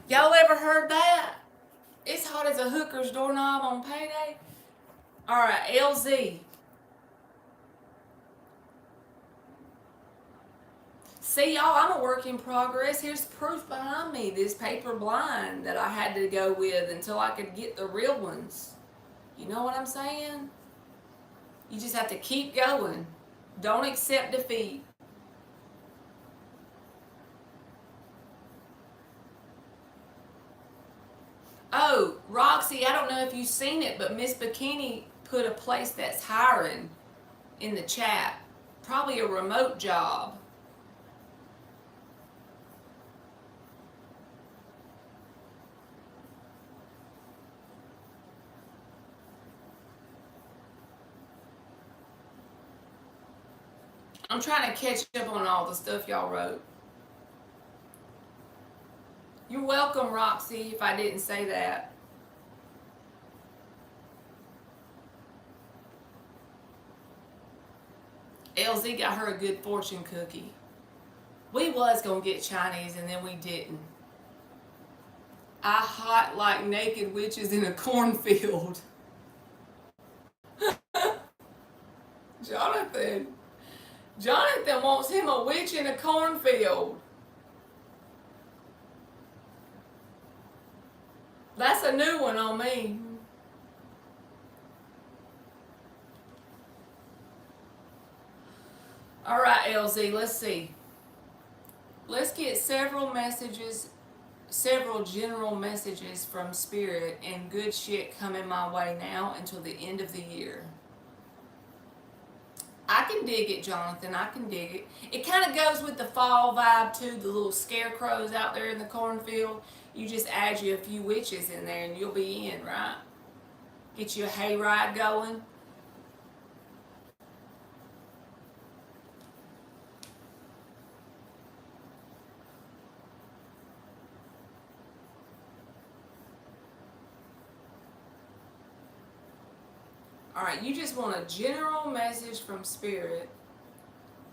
Y'all ever heard that? It's hot as a hooker's doorknob on payday. All right, LZ. See, y'all, I'm a work in progress. Here's proof behind me, this paper blind that I had to go with until I could get the real ones. You know what I'm saying? You just have to keep going. Don't accept defeat. Oh, Roxy, I don't know if you've seen it, but Miss Bikini put a place that's hiring in the chat. Probably a remote job. I'm trying to catch up on all the stuff y'all wrote. You're welcome, Roxy, if I didn't say that. LZ got her a good fortune cookie. We was going to get Chinese and then we didn't. I hot like naked witches in a cornfield. Jonathan wants him a witch in a cornfield. That's a new one on me. All right, LZ, let's see. Let's get several messages, several general messages from Spirit and good shit coming my way now until the end of the year. I can dig it, Jonathan. I can dig it. It kind of goes with the fall vibe too. The little scarecrows out there in the cornfield. You just add you a few witches in there and you'll be in, right? Get you a hayride going. Alright, you just want a general message from Spirit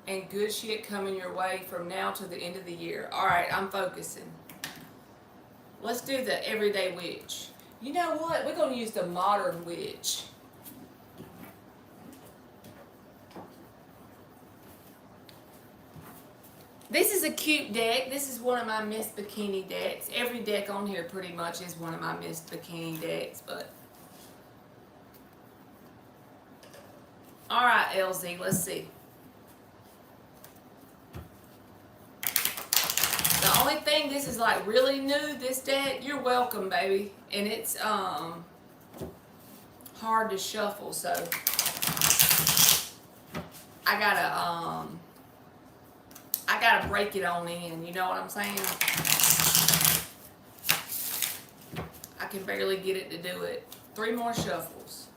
and good shit coming your way from now to the end of the year. Alright, I'm focusing. Let's do the everyday witch. You know what? We're going to use the modern witch. This is a cute deck. This is one of my Miss Bikini decks. Every deck on here pretty much is one of my Miss Bikini decks, but all right, LZ, let's see. The only thing, this is like really new, this deck. You're welcome, baby. And it's hard to shuffle, so I gotta break it on in, you know what I'm saying? I can barely get it to do it. 3 more shuffles.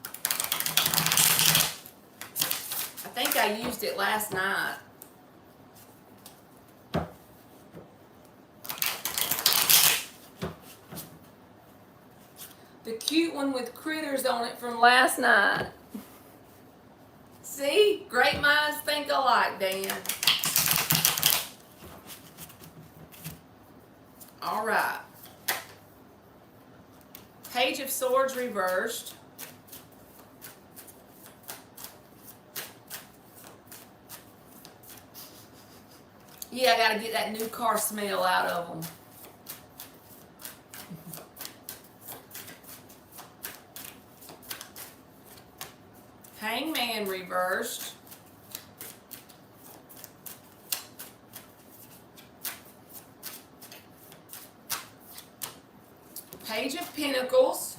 I think I used it last night. The cute one with critters on it from last night. See? Great minds think alike, Dan. All right. Page of Swords reversed. Yeah, I gotta get that new car smell out of them. Hangman reversed. Page of Pentacles.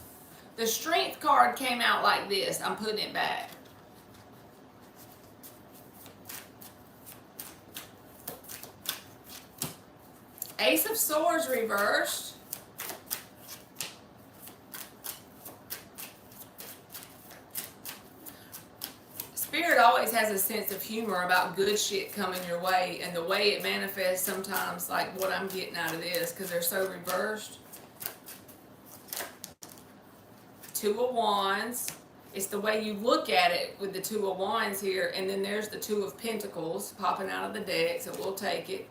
The Strength card came out like this. I'm putting it back. Ace of Swords reversed. Spirit always has a sense of humor about good shit coming your way, and the way it manifests sometimes, like what I'm getting out of this, because they're so reversed. 2 of Wands. It's the way you look at it with the 2 of Wands here, and then there's the 2 of Pentacles popping out of the deck, so we'll take it.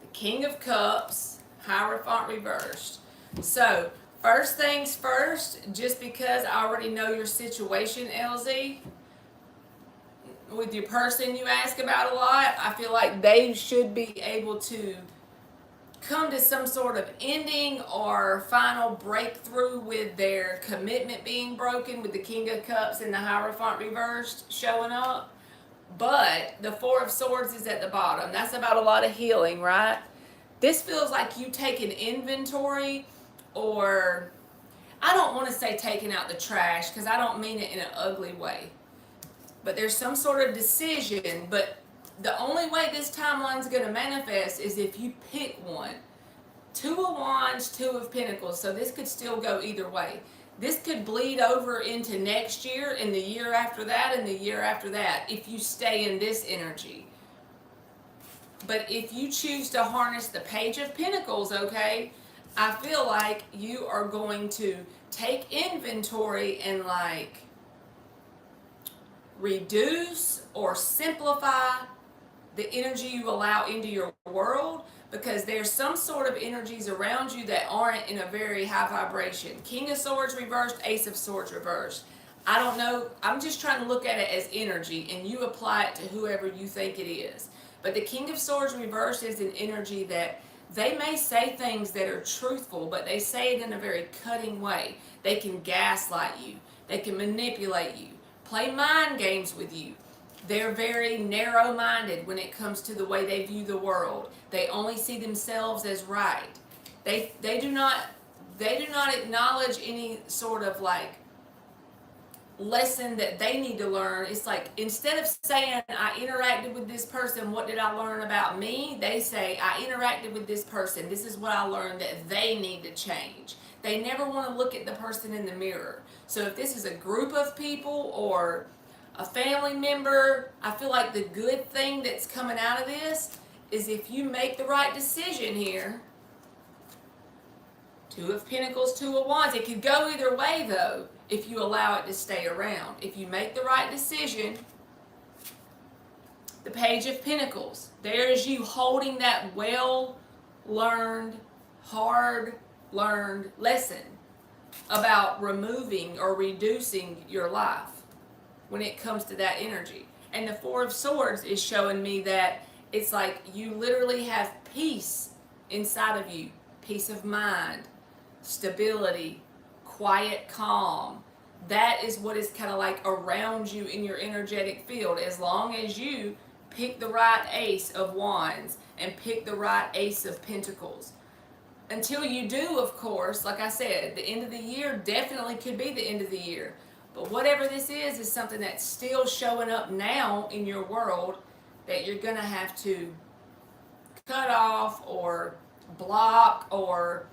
The King of Cups, Hierophant reversed. So, first things first, just because I already know your situation, LZ, with your person you ask about a lot, I feel like they should be able to come to some sort of ending or final breakthrough with their commitment being broken, with the King of Cups and the Hierophant reversed showing up. But the 4 of Swords is at the bottom. That's about a lot of healing, right? This feels like you taking inventory, or I don't want to say taking out the trash because I don't mean it in an ugly way. But there's some sort of decision, but the only way this timeline is going to manifest is if you pick one. 2 of Wands, 2 of Pentacles. So this could still go either way. This could bleed over into next year and the year after that and the year after that if you stay in this energy. But if you choose to harness the Page of Pentacles, okay, I feel like you are going to take inventory and like reduce or simplify the energy you allow into your world, because there's some sort of energies around you that aren't in a very high vibration. King of Swords reversed, Ace of Swords reversed. I don't know. I'm just trying to look at it as energy, and you apply it to whoever you think it is. But the King of Swords reversed is an energy that they may say things that are truthful, but they say it in a very cutting way. They can gaslight you. They can manipulate you, play mind games with you. They're very narrow-minded when it comes to the way they view the world. They only see themselves as right. They do not acknowledge any sort of like lesson that they need to learn. It's like instead of saying I interacted with this person, what did I learn about me? They say I interacted with this person. This is what I learned that they need to change. They never want to look at the person in the mirror. So if this is a group of people or a family member, I feel like the good thing that's coming out of this is if you make the right decision here. Two of Pentacles, Two of Wands. It could go either way though if you allow it to stay around. If you make the right decision, the Page of Pentacles. There's you holding that well-learned, hard-learned lesson about removing or reducing your life when it comes to that energy. And the Four of Swords is showing me that it's like you literally have peace inside of you. Peace of mind, stability, quiet calm. That is what is kind of like around you in your energetic field, as long as you pick the right Ace of Wands and pick the right Ace of Pentacles. Until you do, of course, like I said, the end of the year definitely could be the end of the year. But whatever this is something that's still showing up now in your world that you're going to have to cut off or block or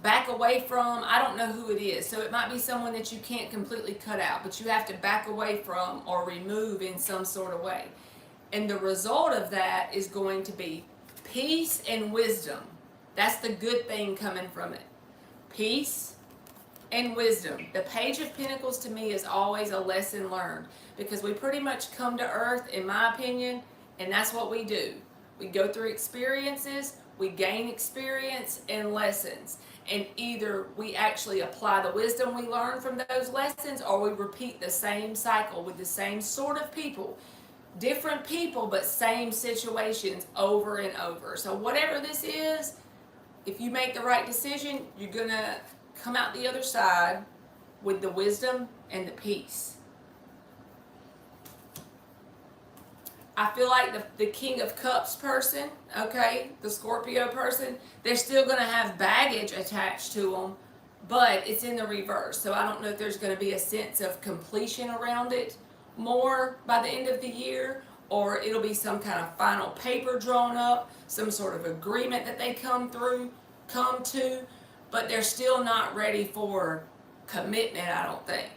back away from. I don't know who it is. So it might be someone that you can't completely cut out, but you have to back away from or remove in some sort of way. And the result of that is going to be peace and wisdom. That's the good thing coming from it. Peace and wisdom. The Page of Pentacles to me is always a lesson learned, because we pretty much come to earth, in my opinion, and that's what we do. We go through experiences, we gain experience and lessons, and either we actually apply the wisdom we learn from those lessons, or we repeat the same cycle with the same sort of people. Different people, but same situations over and over. So whatever this is, if you make the right decision, you're going to come out the other side with the wisdom and the peace. I feel like the King of Cups person, okay, the Scorpio person, they're still going to have baggage attached to them, but it's in the reverse. So I don't know if there's going to be a sense of completion around it more by the end of the year, or it'll be some kind of final paper drawn up, some sort of agreement that they come to, but they're still not ready for commitment, I don't think.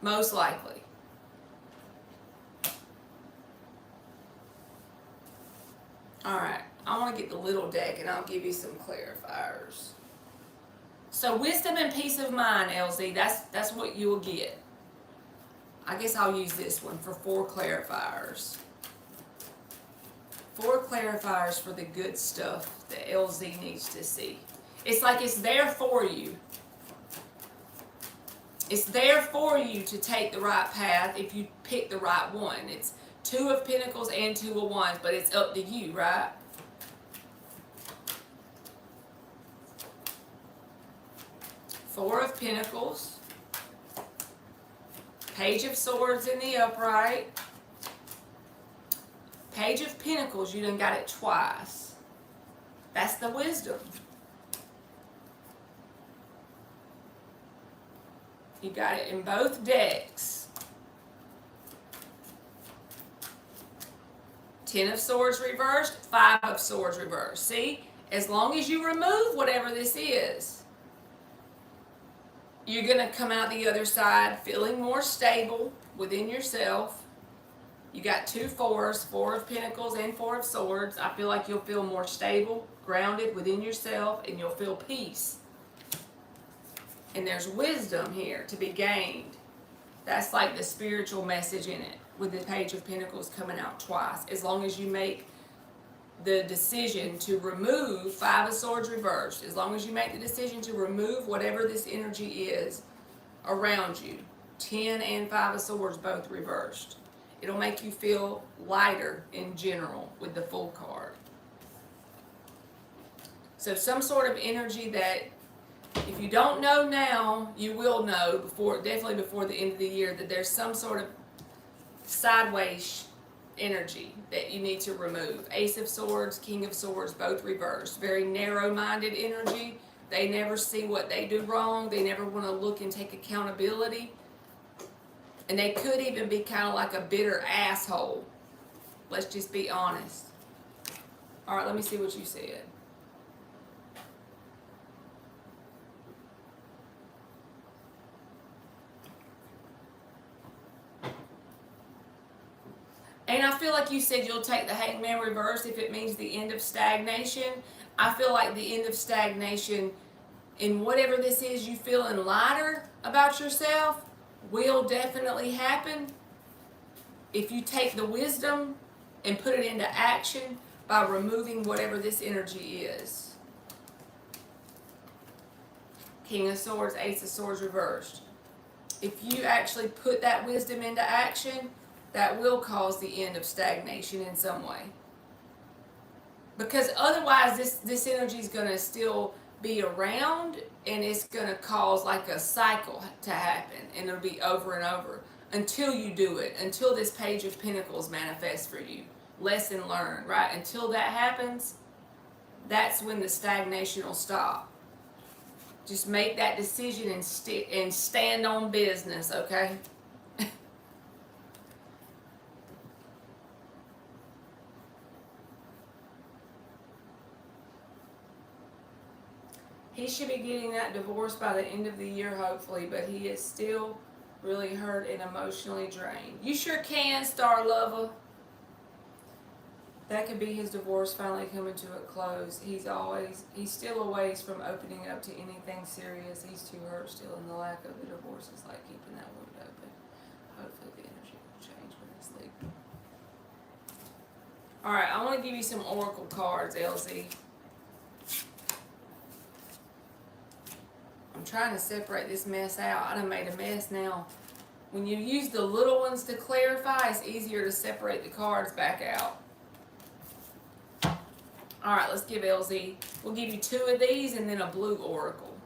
Most likely. Alright, I want to get the little deck and I'll give you some clarifiers. So wisdom and peace of mind, LZ, that's what you'll get. I guess I'll use this one for 4 clarifiers. 4 clarifiers for the good stuff that LZ needs to see. It's like it's there for you. It's there for you to take the right path if you pick the right one. It's 2 of Pentacles and 2 of Wands, but it's up to you, right? Four of Pentacles. Page of Swords in the upright. Page of Pentacles, you done got it twice. That's the wisdom. You got it in both decks. Ten of Swords reversed, 5 of Swords reversed. See, as long as you remove whatever this is, you're going to come out the other side feeling more stable within yourself. You got 2 fours, 4 of Pentacles and 4 of Swords. I feel like you'll feel more stable, grounded within yourself, and you'll feel peace. And there's wisdom here to be gained. That's like the spiritual message in it, with the Page of Pentacles coming out twice. As long as you make the decision to remove 5 of Swords reversed, as long as you make the decision to remove whatever this energy is around you, 10 and 5 of Swords both reversed, it'll make you feel lighter in general with the Fool card. So some sort of energy that, if you don't know now, you will know definitely before the end of the year, that there's some sort of sideways energy that you need to remove. Ace of Swords, King of Swords, both reversed. Very narrow-minded energy. They never see what they do wrong. They never want to look and take accountability. And they could even be kind of like a bitter asshole. Let's just be honest. All right, let me see what you said. And I feel like you said you'll take the Hangman reverse if it means the end of stagnation. I feel like the end of stagnation in whatever this is, you feeling lighter about yourself will definitely happen if you take the wisdom and put it into action by removing whatever this energy is. King of Swords, Ace of Swords reversed. If you actually put that wisdom into action, that will cause the end of stagnation in some way. Because otherwise this energy is going to still be around, and it's going to cause like a cycle to happen, and it'll be over and over until you do it, until this Page of Pentacles manifests for you. Lesson learned, right? Until that happens, that's when the stagnation will stop. Just make that decision and stand on business, okay? He should be getting that divorce by the end of the year, hopefully, but he is still really hurt and emotionally drained. You sure can, Star Lover. That could be his divorce finally coming to a close. He's still a ways from opening up to anything serious. He's too hurt still, and the lack of the divorce is like keeping that wound open. Hopefully the energy will change when they sleep. Alright, I want to give you some oracle cards, LZ. I'm trying to separate this mess out. I done made a mess now. When you use the little ones to clarify, it's easier to separate the cards back out. Alright, let's give LZ. We'll give you 2 of these and then a blue oracle.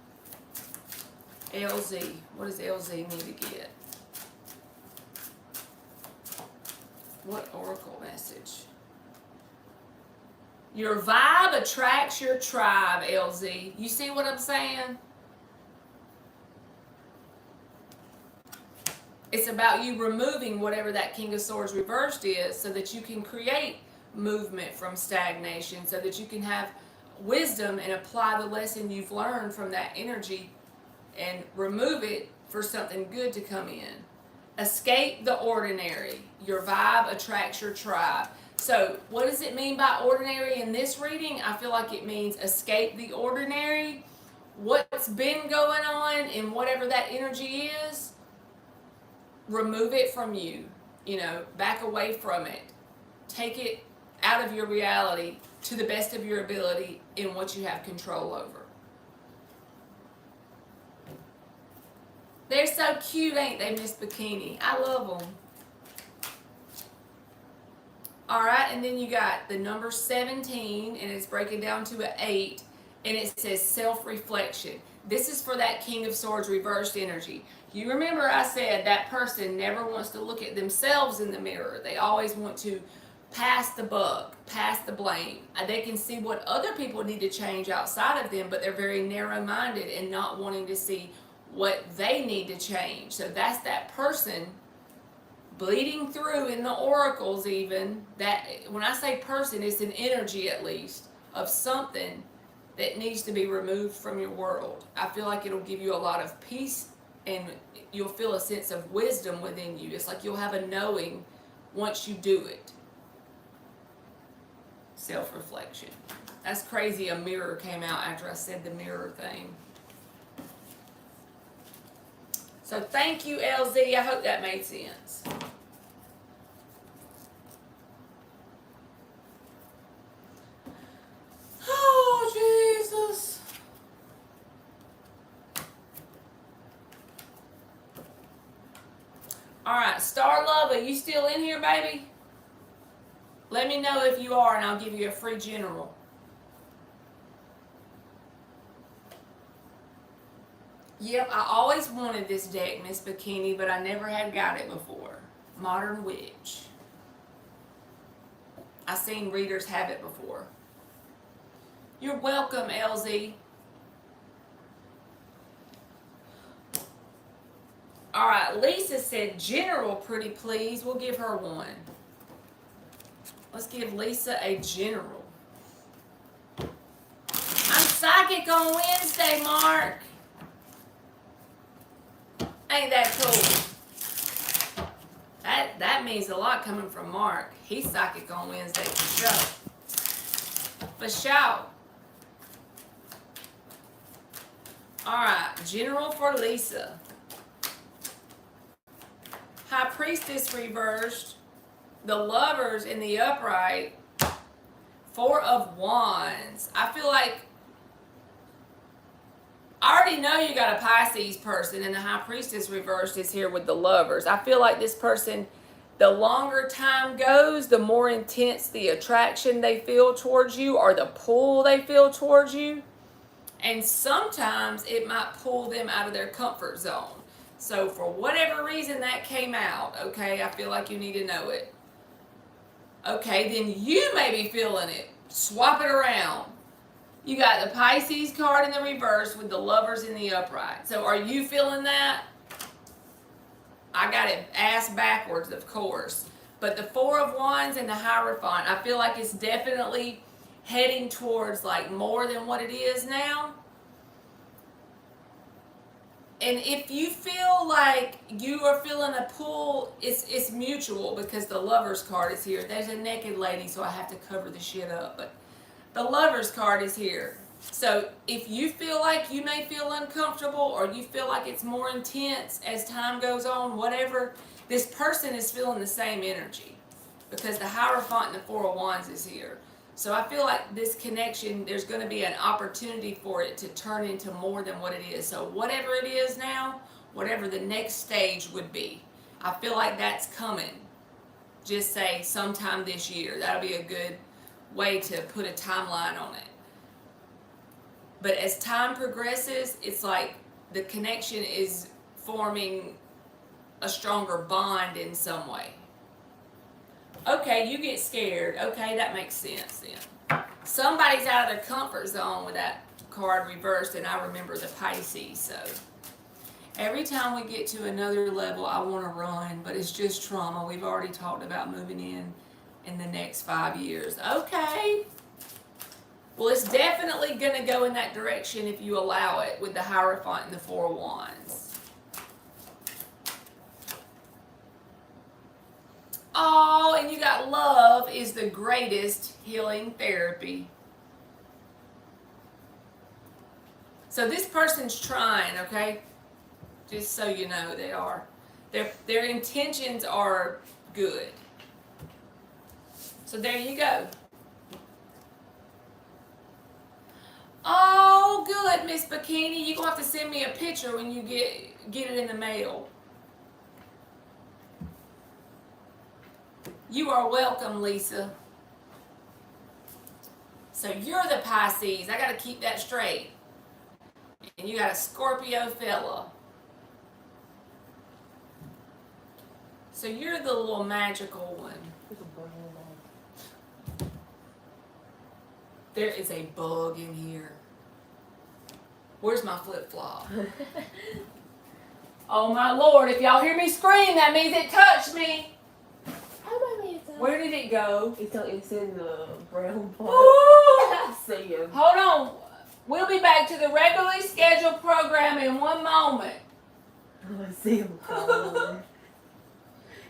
LZ. What does LZ need to get? What oracle message? Your vibe attracts your tribe, LZ. You see what I'm saying? It's about you removing whatever that King of Swords reversed is so that you can create movement from stagnation, so that you can have wisdom and apply the lesson you've learned from that energy and remove it for something good to come in. Escape the ordinary. Your vibe attracts your tribe. So what does it mean by ordinary in this reading? I feel like it means escape the ordinary. What's been going on and whatever that energy is, remove it from you. Back away from it. Take it out of your reality to the best of your ability in what you have control over. They're so cute, ain't they, Miss Bikini? I love them. Alright, and then you got the number 17, and it's breaking down to an 8, and it says self-reflection. This is for that King of Swords reversed energy. You remember I said that person never wants to look at themselves in the mirror. They always want to pass the buck, pass the blame. They can see what other people need to change outside of them, but they're very narrow-minded and not wanting to see what they need to change. So that's that person bleeding through in the oracles even. That when I say person, it's an energy at least of something that needs to be removed from your world. I feel like it'll give you a lot of peace and you'll feel a sense of wisdom within you. It's like you'll have a knowing once you do it. Self-reflection. That's crazy a mirror came out after I said the mirror thing. So thank you, LZ. I hope that made sense. Oh, Jesus. All right, Star Love, are you still in here, baby? Let me know if you are, and I'll give you a free general. Yep, I always wanted this deck, Miss Bikini, but I never had got it before. Modern witch. I've seen readers have it before. You're welcome, LZ. All right, Lisa said general, pretty please. We'll give her one. Let's give Lisa a general. I'm psychic on Wednesday, Mark. Ain't that cool? That means a lot coming from Mark. He's psychic on Wednesday for sure. For sure. Alright, general for Lisa. High priestess reversed. The lovers in the upright. 4 of wands. I feel like I already know you got a Pisces person, and the high priestess reversed is here with the lovers. I feel like this person, the longer time goes, the more intense the attraction they feel towards you or the pull they feel towards you. And sometimes it might pull them out of their comfort zone. So for whatever reason that came out, okay, I feel like you need to know it. Okay, then you may be feeling it. Swap it around. You got the Pisces card in the reverse with the lovers in the upright. So are you feeling that? I got it ass backwards, of course. But the 4 of wands and the Hierophant, I feel like it's definitely heading towards like more than what it is now. And if you feel like you are feeling a pull, it's mutual because the Lovers card is here. There's a naked lady, so I have to cover the shit up. But the Lovers card is here. So if you feel like you may feel uncomfortable or you feel like it's more intense as time goes on, whatever, this person is feeling the same energy because the Hierophant and the 4 of wands is here. So I feel like this connection, there's going to be an opportunity for it to turn into more than what it is. So whatever it is now, whatever the next stage would be, I feel like that's coming. Just say sometime this year. That'll be a good way to put a timeline on it. But as time progresses, it's like the connection is forming a stronger bond in some way. Okay, you get scared. Okay, that makes sense then. Somebody's out of their comfort zone with that card reversed, and I remember the Pisces. So every time we get to another level, I want to run, but it's just trauma. We've already talked about moving in the next 5 years. Okay. Well, it's definitely going to go in that direction if you allow it with the Hierophant and the 4 of wands. Oh, and you got love is the greatest healing therapy. So this person's trying, okay? Just so you know they are. Their intentions are good. So there you go. Oh, good, Miss Bikini. You're going to have to send me a picture when you get it in the mail. You are welcome, Lisa. So you're the Pisces. I got to keep that straight. And you got a Scorpio fella. So you're the little magical one. There is a bug in here. Where's my flip-flop? Oh my Lord, if y'all hear me scream, that means it touched me. Where did it go? It's in the brown part. Ooh. I see him. Hold on. We'll be back to the regularly scheduled program in one moment. I see him calling.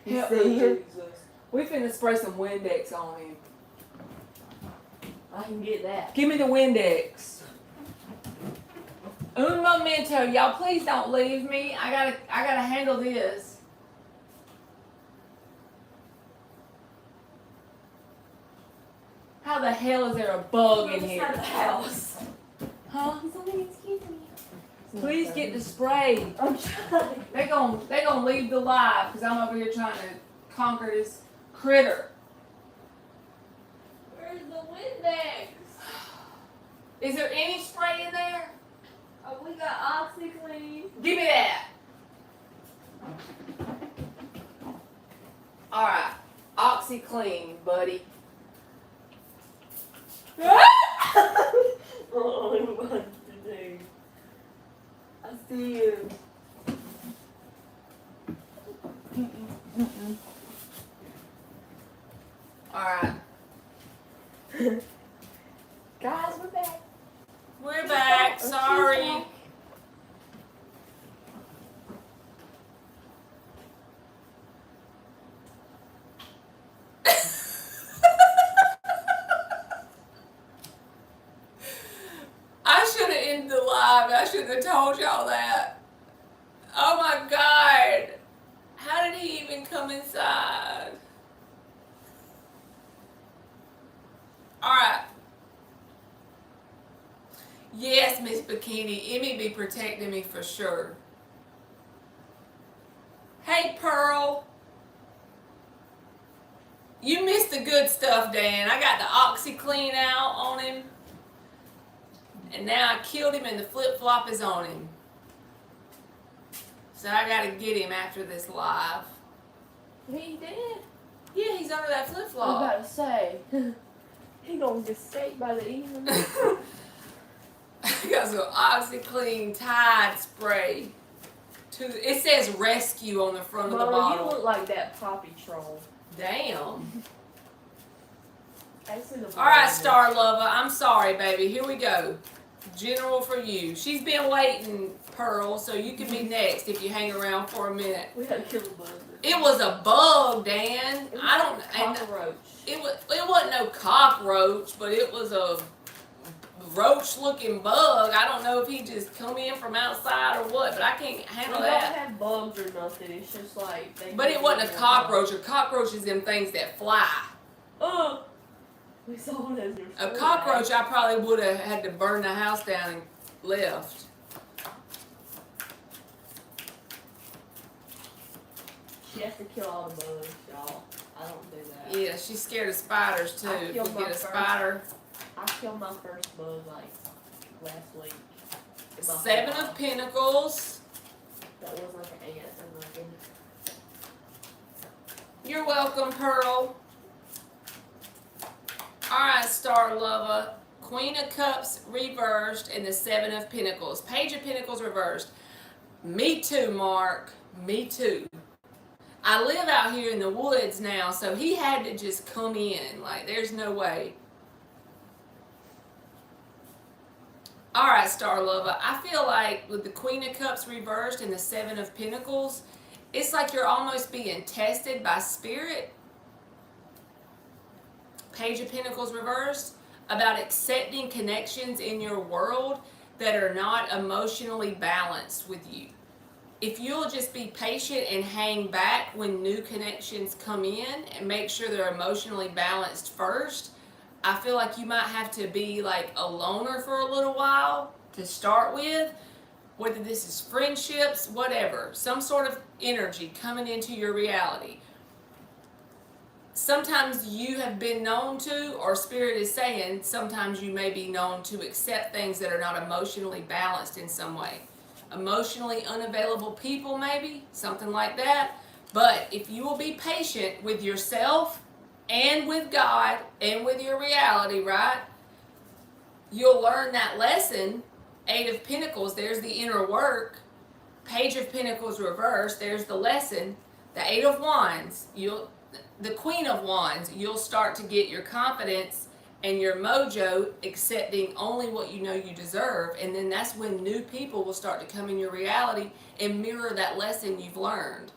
You Help see me, him? Jesus. We finna spray some Windex on him. I can get that. Give me the Windex. Un momento, y'all. Please don't leave me. I gotta handle this. How the hell is there a bug in here? Inside the house. Huh? Somebody excuse me. Please get the spray. I'm trying. They gonna leave the live because I'm over here trying to conquer this critter. Where's the Windex? Is there any spray in there? Oh, we got OxyClean. Give me that. OxyClean, buddy. Oh, what to do? I see you. Alright. Guys, we're back. We're back. She's Sorry. back. I should have ended the live. I shouldn't have told y'all that. Oh my God. How did he even come inside? Alright. Yes, Miss Bikini. Emmy be protecting me for sure. Hey, Pearl. You missed the good stuff, Dan. I got the OxyClean out on him. And now I killed him and the flip-flop is on him. So I gotta get him after this live. He did. Yeah, he's under that I was flip-flop. about to say. He gonna get staked by the evening. I got some OxyClean Tide spray. It says rescue on the front of the Mama, you bottle. look like that Poppy troll. Damn. I see the Alright, Star Lover. I'm sorry, baby. Here we go. General for you. She's been waiting, Pearl, so you can be next if you hang around for a minute. We had to kill the buzzard. It was a bug, Dan. It was I don't. a And cockroach. it wasn't no cockroach, but it was a roach-looking bug. I don't know if he just come in from outside or what, but I can't We handle don't that. have bugs or nothing. It's just like. But it wasn't a cockroach. A cockroach is them things that fly. We saw it as your A cockroach, I probably would have had to burn the house down and left. She has to kill all the bugs, y'all. I don't do that. Yeah, she's scared of spiders too. I If we killed my get a first. spider. I killed my first bug like last week. In my Seven whole of life. Pentacles. That was like an ant or nothing. You're welcome, Pearl. Alright, Star Lover. Queen of Cups reversed and the Seven of Pentacles. Page of Pentacles reversed. Me too, Mark. Me too. I live out here in the woods now, so he had to just come in. Like, there's no way. Alright, Star Lover. I feel like with the Queen of Cups reversed and the Seven of Pentacles, it's like you're almost being tested by Spirit. Page of Pentacles reversed, about accepting connections in your world that are not emotionally balanced with you. If you'll just be patient and hang back when new connections come in and make sure they're emotionally balanced first, I feel like you might have to be like a loner for a little while to start with, whether this is friendships, whatever, some sort of energy coming into your reality. Sometimes you have been known to, or Spirit is saying, sometimes you may be known to accept things that are not emotionally balanced in some way. Emotionally unavailable people, maybe, something like that. But if you will be patient with yourself and with God and with your reality, right? You'll learn that lesson. Eight of Pentacles, there's the inner work. Page of Pentacles reversed, there's the lesson. The Eight of Wands, the Queen of Wands, you'll start to get your confidence and your mojo accepting only what you know you deserve. And then that's when new people will start to come in your reality and mirror that lesson you've learned.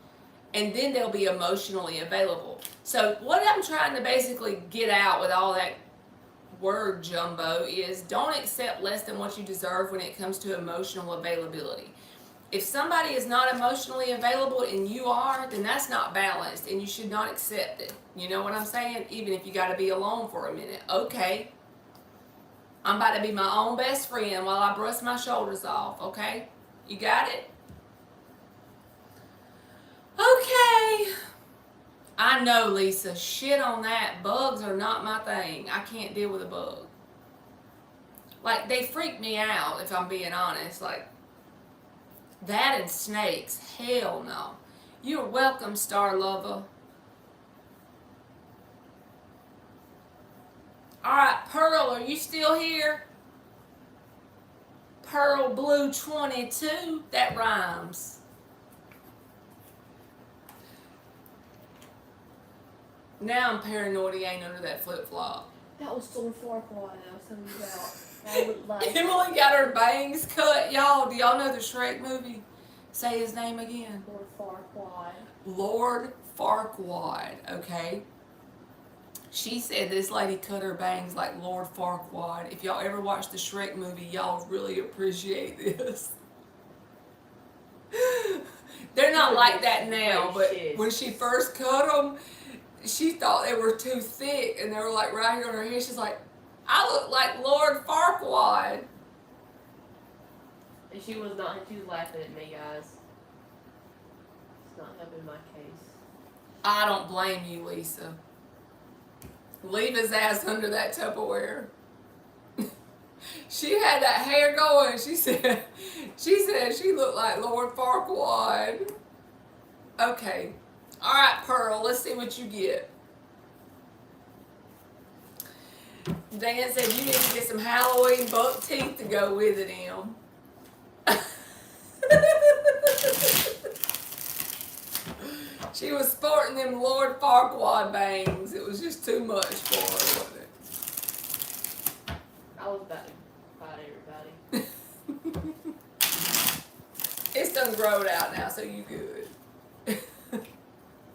And then they'll be emotionally available. So what I'm trying to basically get out with all that word jumbo is don't accept less than what you deserve when it comes to emotional availability. If somebody is not emotionally available and you are, then that's not balanced and you should not accept it. You know what I'm saying? Even if you got to be alone for a minute. Okay. I'm about to be my own best friend while I brush my shoulders off. Okay? You got it? Okay. I know, Lisa. Shit on that. Bugs are not my thing. I can't deal with a bug. Like, they freak me out, if I'm being honest. Like, that and snakes. Hell no. You're welcome, Star Lover. Pearl, are you still here? Pearl Blue 22. That rhymes. Now I'm paranoid he ain't under that flip flop. That was Lord Farquaad I was telling you about. That looked like Emily got her bangs cut, y'all. Do y'all know the Shrek movie? Say his name again. Lord Farquaad. Lord Farquaad, okay? She said this lady cut her bangs like Lord Farquaad. If y'all ever watch the Shrek movie, y'all really appreciate this. They're not like that now, but when she first cut them, she thought they were too thick, and they were like right here on her head. She's like, I look like Lord Farquaad. And she was laughing at me, guys. It's not helping my case. I don't blame you, Lisa. Leave his ass under that Tupperware. She had that hair going. She said she looked like Lord Farquaad. Okay. All right, Pearl, let's see what you get. Dan said you need to get some Halloween buck teeth to go with it, Em. She was sporting them Lord Farquaad bangs. It was just too much for her, wasn't it? I was about to fight everybody. It's done growed out now, so you good.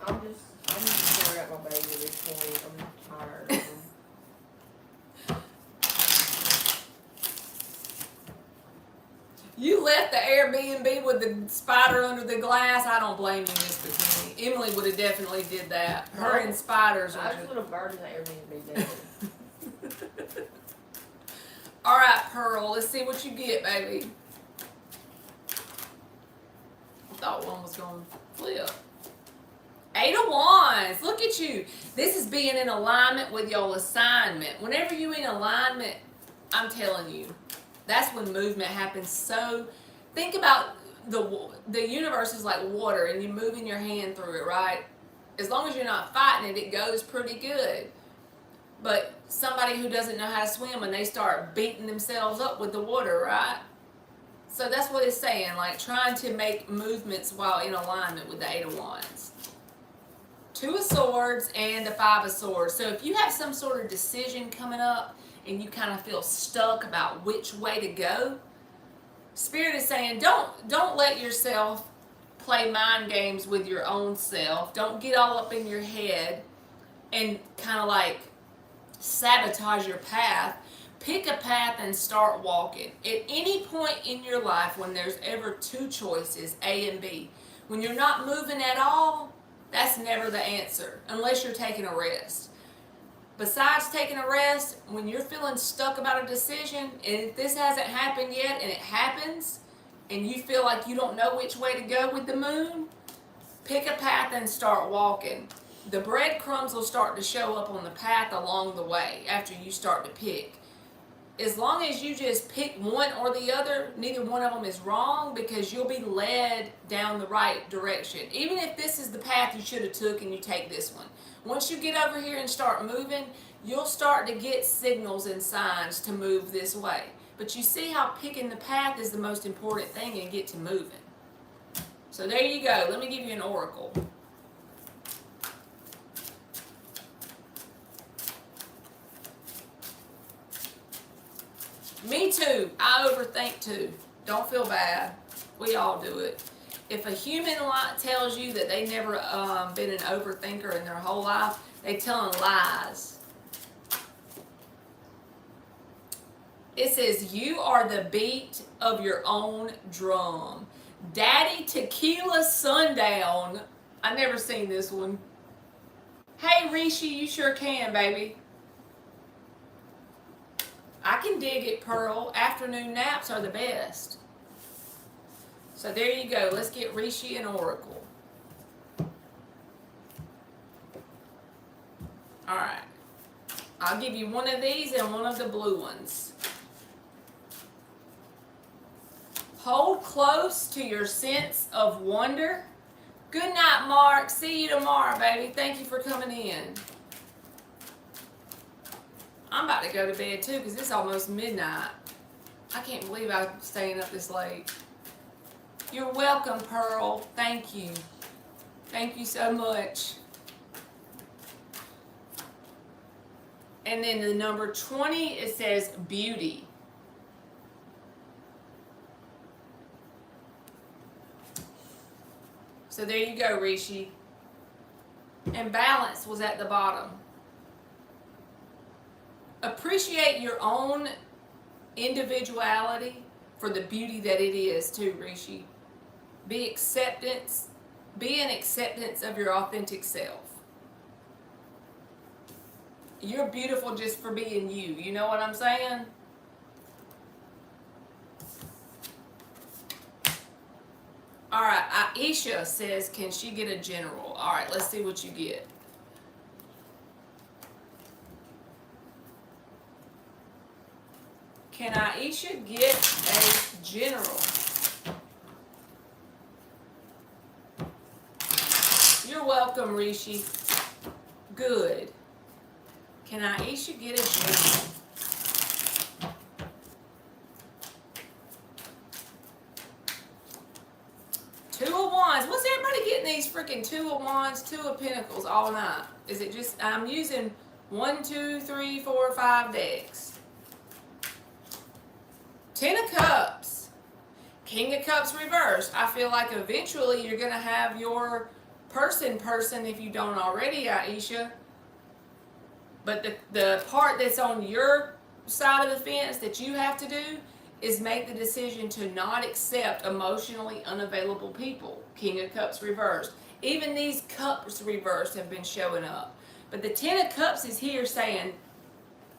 I'm just staring at my baby at this point. I'm tired of them. You left the Airbnb with the spider under the glass. I don't blame you, Miss Bikini. Emily would have definitely did that. Her and spiders I are just would have burned that Airbnb down. All right, Pearl. Let's see what you get, baby. I thought one was going to flip. 8 of Wands. Look at you. This is being in alignment with your assignment. Whenever you're in alignment, I'm telling you, that's when movement happens. So think about the universe is like water, and you're moving your hand through it, right? As long as you're not fighting it, it goes pretty good. But somebody who doesn't know how to swim, and they start beating themselves up with the water, right? So that's what it's saying, like trying to make movements while in alignment with the 8 of Wands. 2 of Swords and the 5 of Swords. So if you have some sort of decision coming up and you kind of feel stuck about which way to go, Spirit is saying don't let yourself play mind games with your own self. Don't get all up in your head and kind of like sabotage your path. Pick a path and start walking. At any point in your life when there's ever 2 choices, A and B, when you're not moving at all, that's never the answer, unless you're taking a rest. Besides taking a rest, when you're feeling stuck about a decision, and if this hasn't happened yet, and it happens, and you feel like you don't know which way to go with the moon, pick a path and start walking. The breadcrumbs will start to show up on the path along the way after you start to pick. As long as you just pick one or the other, neither one of them is wrong, because you'll be led down the right direction. Even if this is the path you should have took and you take this one. Once you get over here and start moving, you'll start to get signals and signs to move this way. But you see how picking the path is the most important thing and get to moving. So there you go. Let me give you an oracle. Me too. I overthink too. Don't feel bad. We all do it. If a human tells you that they never been an overthinker in their whole life, they telling lies. It says, you are the beat of your own drum. Daddy Tequila Sundown. I never seen this one. Hey Rishi, you sure can, baby. I can dig it, Pearl. Afternoon naps are the best. So there you go. Let's get Rishi and Oracle. Alright. I'll give you one of these and one of the blue ones. Hold close to your sense of wonder. Good night, Mark. See you tomorrow, baby. Thank you for coming in. I'm about to go to bed too because it's almost midnight. I can't believe I'm staying up this late. You're welcome, Pearl. Thank you. Thank you so much. And then the number 20, it says beauty. So there you go, Rishi. And balance was at the bottom. Appreciate your own individuality for the beauty that it is too, Rishi. Be an acceptance of your authentic self. You're beautiful just for being you. You know what I'm saying? All right, Aisha says, can she get a general? All right, let's see what you get. Can Aisha get a general? You're welcome, Rishi. Good. Can Aisha get a general? Two of Wands. What's everybody getting these freaking Two of Wands, Two of Pentacles all night? Is it just, I'm using 1, 2, 3, 4, 5 decks. Ten of Cups. King of Cups reversed. I feel like eventually you're going to have your person if you don't already, Aisha. But the part that's on your side of the fence that you have to do is make the decision to not accept emotionally unavailable people. King of Cups reversed. Even these cups reversed have been showing up. But the Ten of Cups is here saying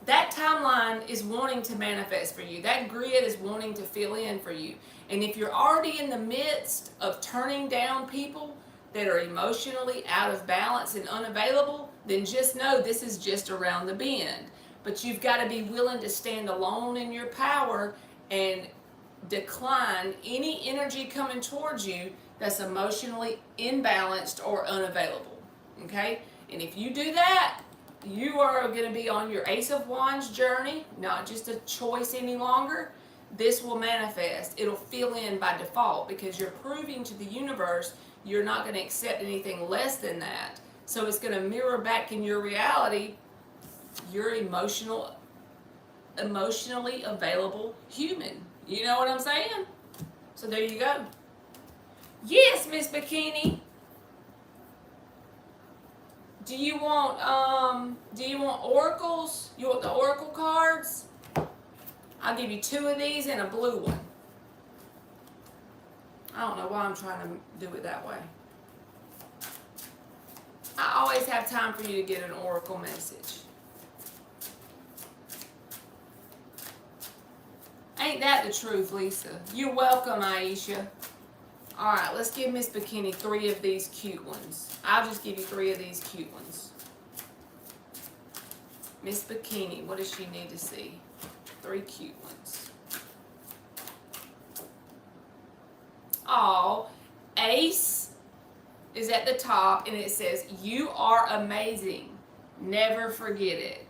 that timeline is wanting to manifest for you. That grid is wanting to fill in for you. And if you're already in the midst of turning down people that are emotionally out of balance and unavailable, then just know this is just around the bend. But you've got to be willing to stand alone in your power and decline any energy coming towards you that's emotionally imbalanced or unavailable. Okay? And if you do that, you are going to be on your Ace of Wands journey, not just a choice any longer. This will manifest. It'll fill in by default because you're proving to the universe you're not going to accept anything less than that. So it's going to mirror back in your reality. You're emotionally available human. You know what I'm saying? So there you go. Yes, Miss Bikini. Do you want oracles? You want the oracle cards? I'll give you 2 of these and a blue one. I don't know why I'm trying to do it that way. I always have time for you to get an oracle message. Ain't that the truth, Lisa? You're welcome, Aisha. Alright, let's give Miss Bikini 3 of these cute ones. I'll just give you 3 of these cute ones. Miss Bikini, what does she need to see? 3 cute ones. Oh, Ace is at the top and it says, you are amazing. Never forget it.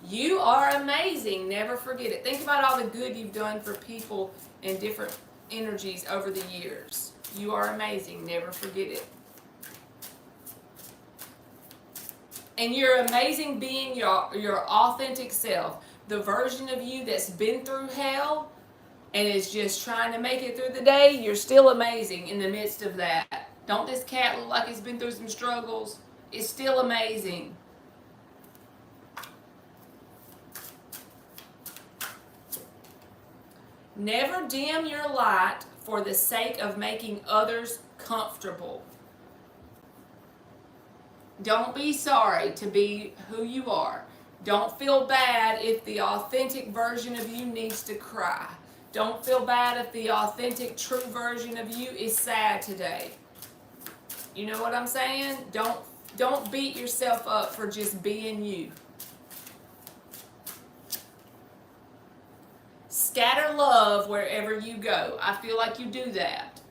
You are amazing. Never forget it. Think about all the good you've done for people in different energies over the years. You are amazing. Never forget it. And you're amazing being your authentic self. The version of you that's been through hell and is just trying to make it through the day, you're still amazing in the midst of that. Don't this cat look like it's been through some struggles? It's still amazing. Never dim your light for the sake of making others comfortable. Don't be sorry to be who you are. Don't feel bad if the authentic version of you needs to cry. Don't feel bad if the authentic, true version of you is sad today. You know what I'm saying? Don't beat yourself up for just being you. Scatter love wherever you go. I feel like you do that.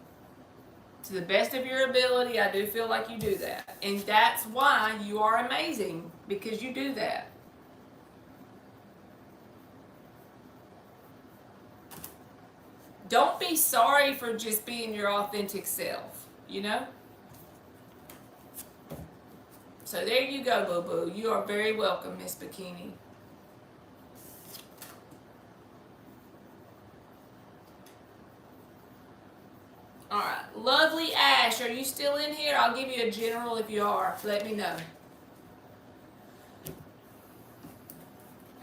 To the best of your ability, I do feel like you do that. And that's why you are amazing, because you do that. Don't be sorry for just being your authentic self, you know? So there you go, boo-boo. You are very welcome, Miss Bikini. All right, lovely Ash, are you still in here? I'll give you a general if you are. Let me know.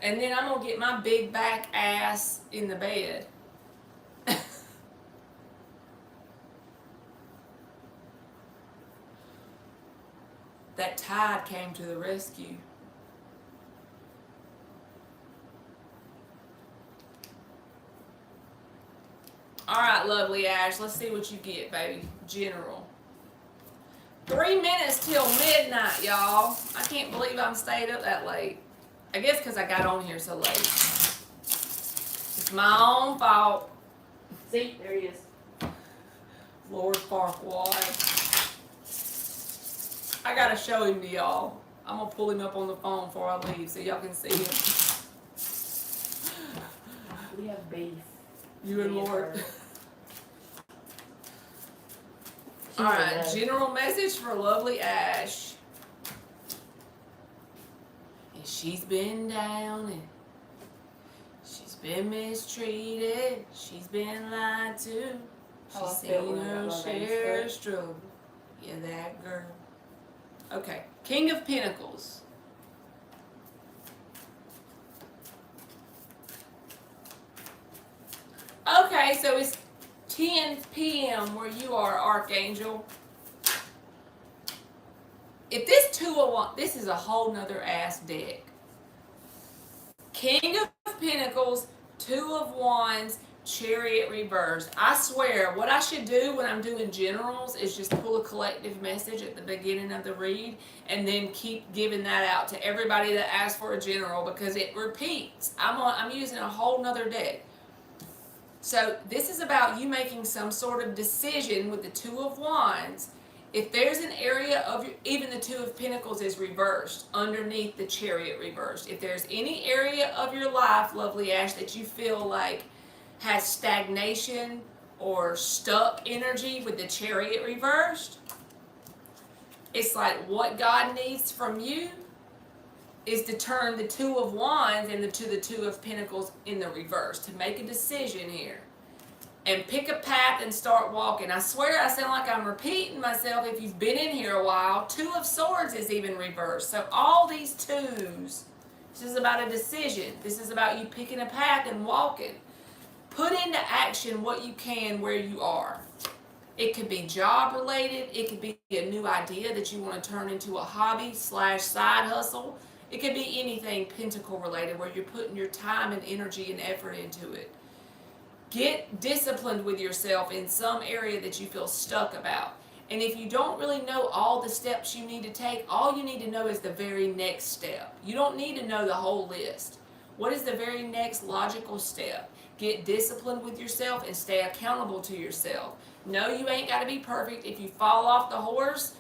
And then I'm gonna get my big back ass in the bed. That tide came to the rescue. All right, lovely Ash, let's see what you get, baby. General. 3 minutes till midnight, y'all. I can't believe I'm stayed up that late. I guess because I got on here so late. It's my own fault. See, there he is. Lord Farquaad. I gotta show him to y'all. I'm gonna pull him up on the phone before I leave so y'all can see him. We have beef. You and Me Lord. her. Alright, general message for lovely Ash. And she's been down and she's been mistreated. She's been lied to. How I She's felt seen when I got her my veins share of cut. struggle. Yeah, that girl. Okay, King of Pentacles. Okay, so it's 10 p.m. where you are, Archangel. If this 2 of Wands, this is a whole nother ass deck. King of Pentacles, 2 of Wands, Chariot reversed. I swear, what I should do when I'm doing generals is just pull a collective message at the beginning of the read and then keep giving that out to everybody that asks for a general because it repeats. I'm using a whole nother deck. So this is about you making some sort of decision with the 2 of Wands. If there's an area of your, even the 2 of Pentacles is reversed underneath the Chariot reversed. If there's any area of your life, lovely Ash, that you feel like has stagnation or stuck energy with the Chariot reversed, it's like what God needs from you is to turn the 2 of Wands into the 2 of Pentacles in the reverse, to make a decision here and pick a path and start walking. I swear I sound like I'm repeating myself if you've been in here a while. 2 of Swords is even reversed. So all these 2s, this is about a decision. This is about you picking a path and walking. Put into action what you can where you are. It could be job related. It could be a new idea that you want to turn into a hobby / side hustle. It could be anything pentacle related where you're putting your time and energy and effort into it. Get disciplined with yourself in some area that you feel stuck about. And if you don't really know all the steps you need to take, all you need to know is the very next step. You don't need to know the whole list. What is the very next logical step? Get disciplined with yourself and stay accountable to yourself. No, you ain't got to be perfect. If you fall off the horse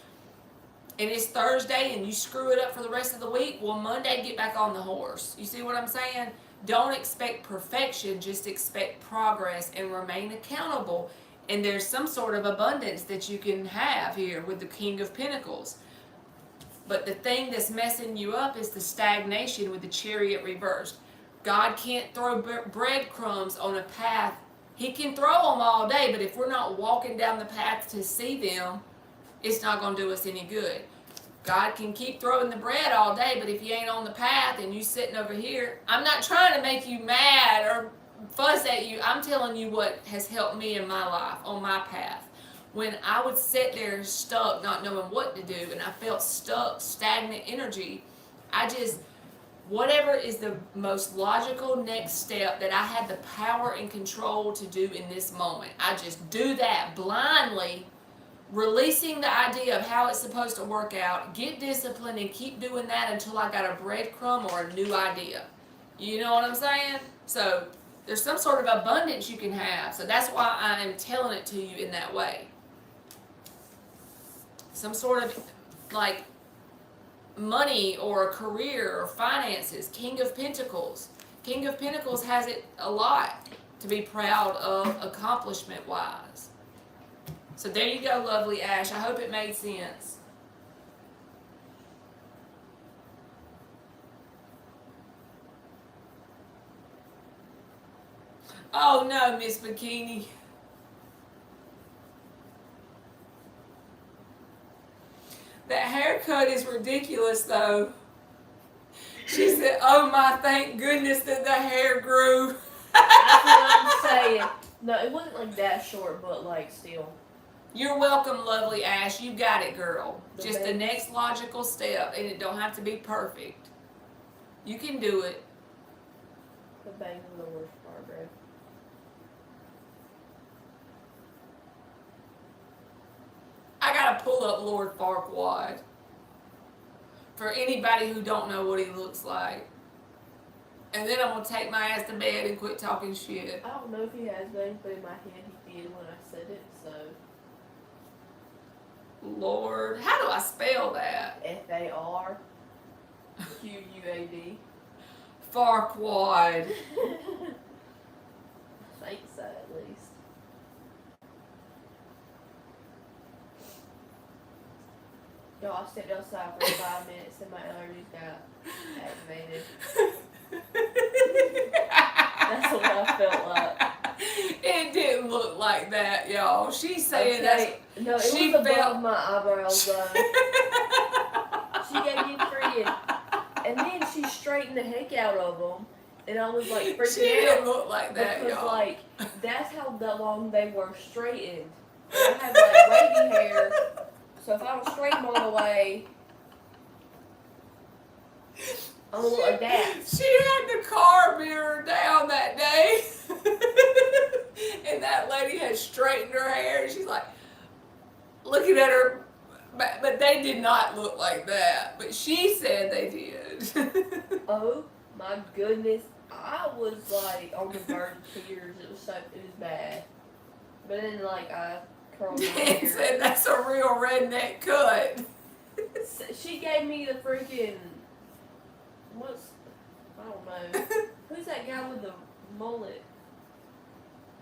and it's Thursday and you screw it up for the rest of the week, well, Monday get back on the horse. You see what I'm saying? Don't expect perfection, just expect progress and remain accountable. And there's some sort of abundance that you can have here with the King of Pentacles. But the thing that's messing you up is the stagnation with the Chariot reversed. God can't throw breadcrumbs on a path. He can throw them all day, but if we're not walking down the path to see them, it's not going to do us any good. God can keep throwing the bread all day, but if you ain't on the path and you sitting over here, I'm not trying to make you mad or fuss at you. I'm telling you what has helped me in my life, on my path. When I would sit there stuck, not knowing what to do, and I felt stuck, stagnant energy, whatever is the most logical next step that I had the power and control to do in this moment, I just do that blindly, releasing the idea of how it's supposed to work out, get disciplined, and keep doing that until I got a breadcrumb or a new idea. You know what I'm saying? So there's some sort of abundance you can have. So that's why I'm telling it to you in that way. some sort of like money or a career or finances. King of Pentacles. King of Pentacles has it a lot to be proud of accomplishment wise. So there you go, lovely Ash. I hope it made sense. Oh no, Miss Bikini. That haircut is ridiculous though. She said, oh my, thank goodness that the hair grew. That's what I'm saying. No, it wasn't like that short, but like still. You're welcome, lovely Ash. You got it, girl. The Just the bangs. next logical step, and it don't have to be perfect. You can do it. The bangs are the worst part, bro. I gotta pull up Lord Farquaad. For anybody who don't know what he looks like. And then I'm gonna take my ass to bed and quit talking shit. I don't know if he has bangs, but in my head he did when I said it, so. Lord, how do I spell that? Farquaad. Farquaad. I think so, at least. Yo, I stepped outside for 5 minutes and my allergies got activated. That's what I felt like. It didn't look like that, y'all. She's saying Okay. No, it she was above felt- my eyebrows though. She gave me friggin'. And then she straightened the heck out of them. And I was like She freaking didn't out. look like that, Because y'all. like, that's how long they were straightened. And I had like wavy hair. So if I don't straighten all the way, I'm gonna look like that. She had the car mirror down that day. And that lady had straightened her hair. And she's like, looking at her. But they did not look like that. But she said they did. Oh my goodness. I was like on the verge of tears. It was bad. But then like I curled my And hair. said that's a real redneck cut. She gave me the freaking I don't know. Who's that guy with the mullet?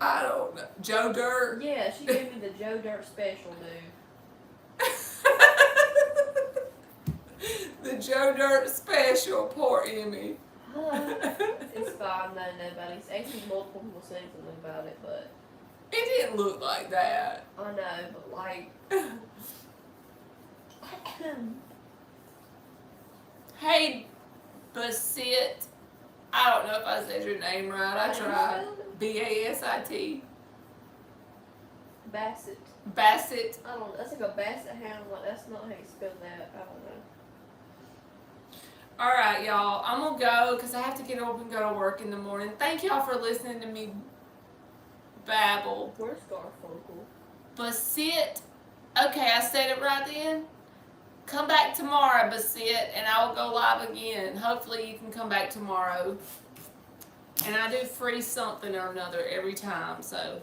I don't know. Joe Dirt. Yeah, she gave me the Joe Dirt special, dude. The Joe Dirt special. Poor Emmy. It's fine though, nobody's actually multiple people saying something about it, but It didn't look like that. I know, but like Hey, Basit. I don't know if I said your name right. I tried. Basit. Bassett. Bassett. I don't know. That's like a basset hound. Like, that's not how you spell that. I don't know. All right, y'all. I'm going to go because I have to get up and go to work in the morning. Thank y'all for listening to me babble. Where's Garfunkel? Basit. Okay, I said it right then. Come back tomorrow, Basit, and I will go live again. Hopefully you can come back tomorrow. And I do free something or another every time, so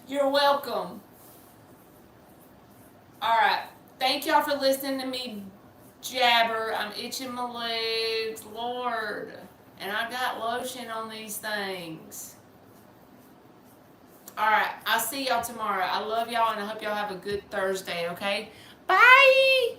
you're welcome. Alright. Thank y'all for listening to me jabber. I'm itching my legs. Lord. And I got lotion on these things. Alright, I'll see y'all tomorrow. I love y'all and I hope y'all have a good Thursday, okay? Bye!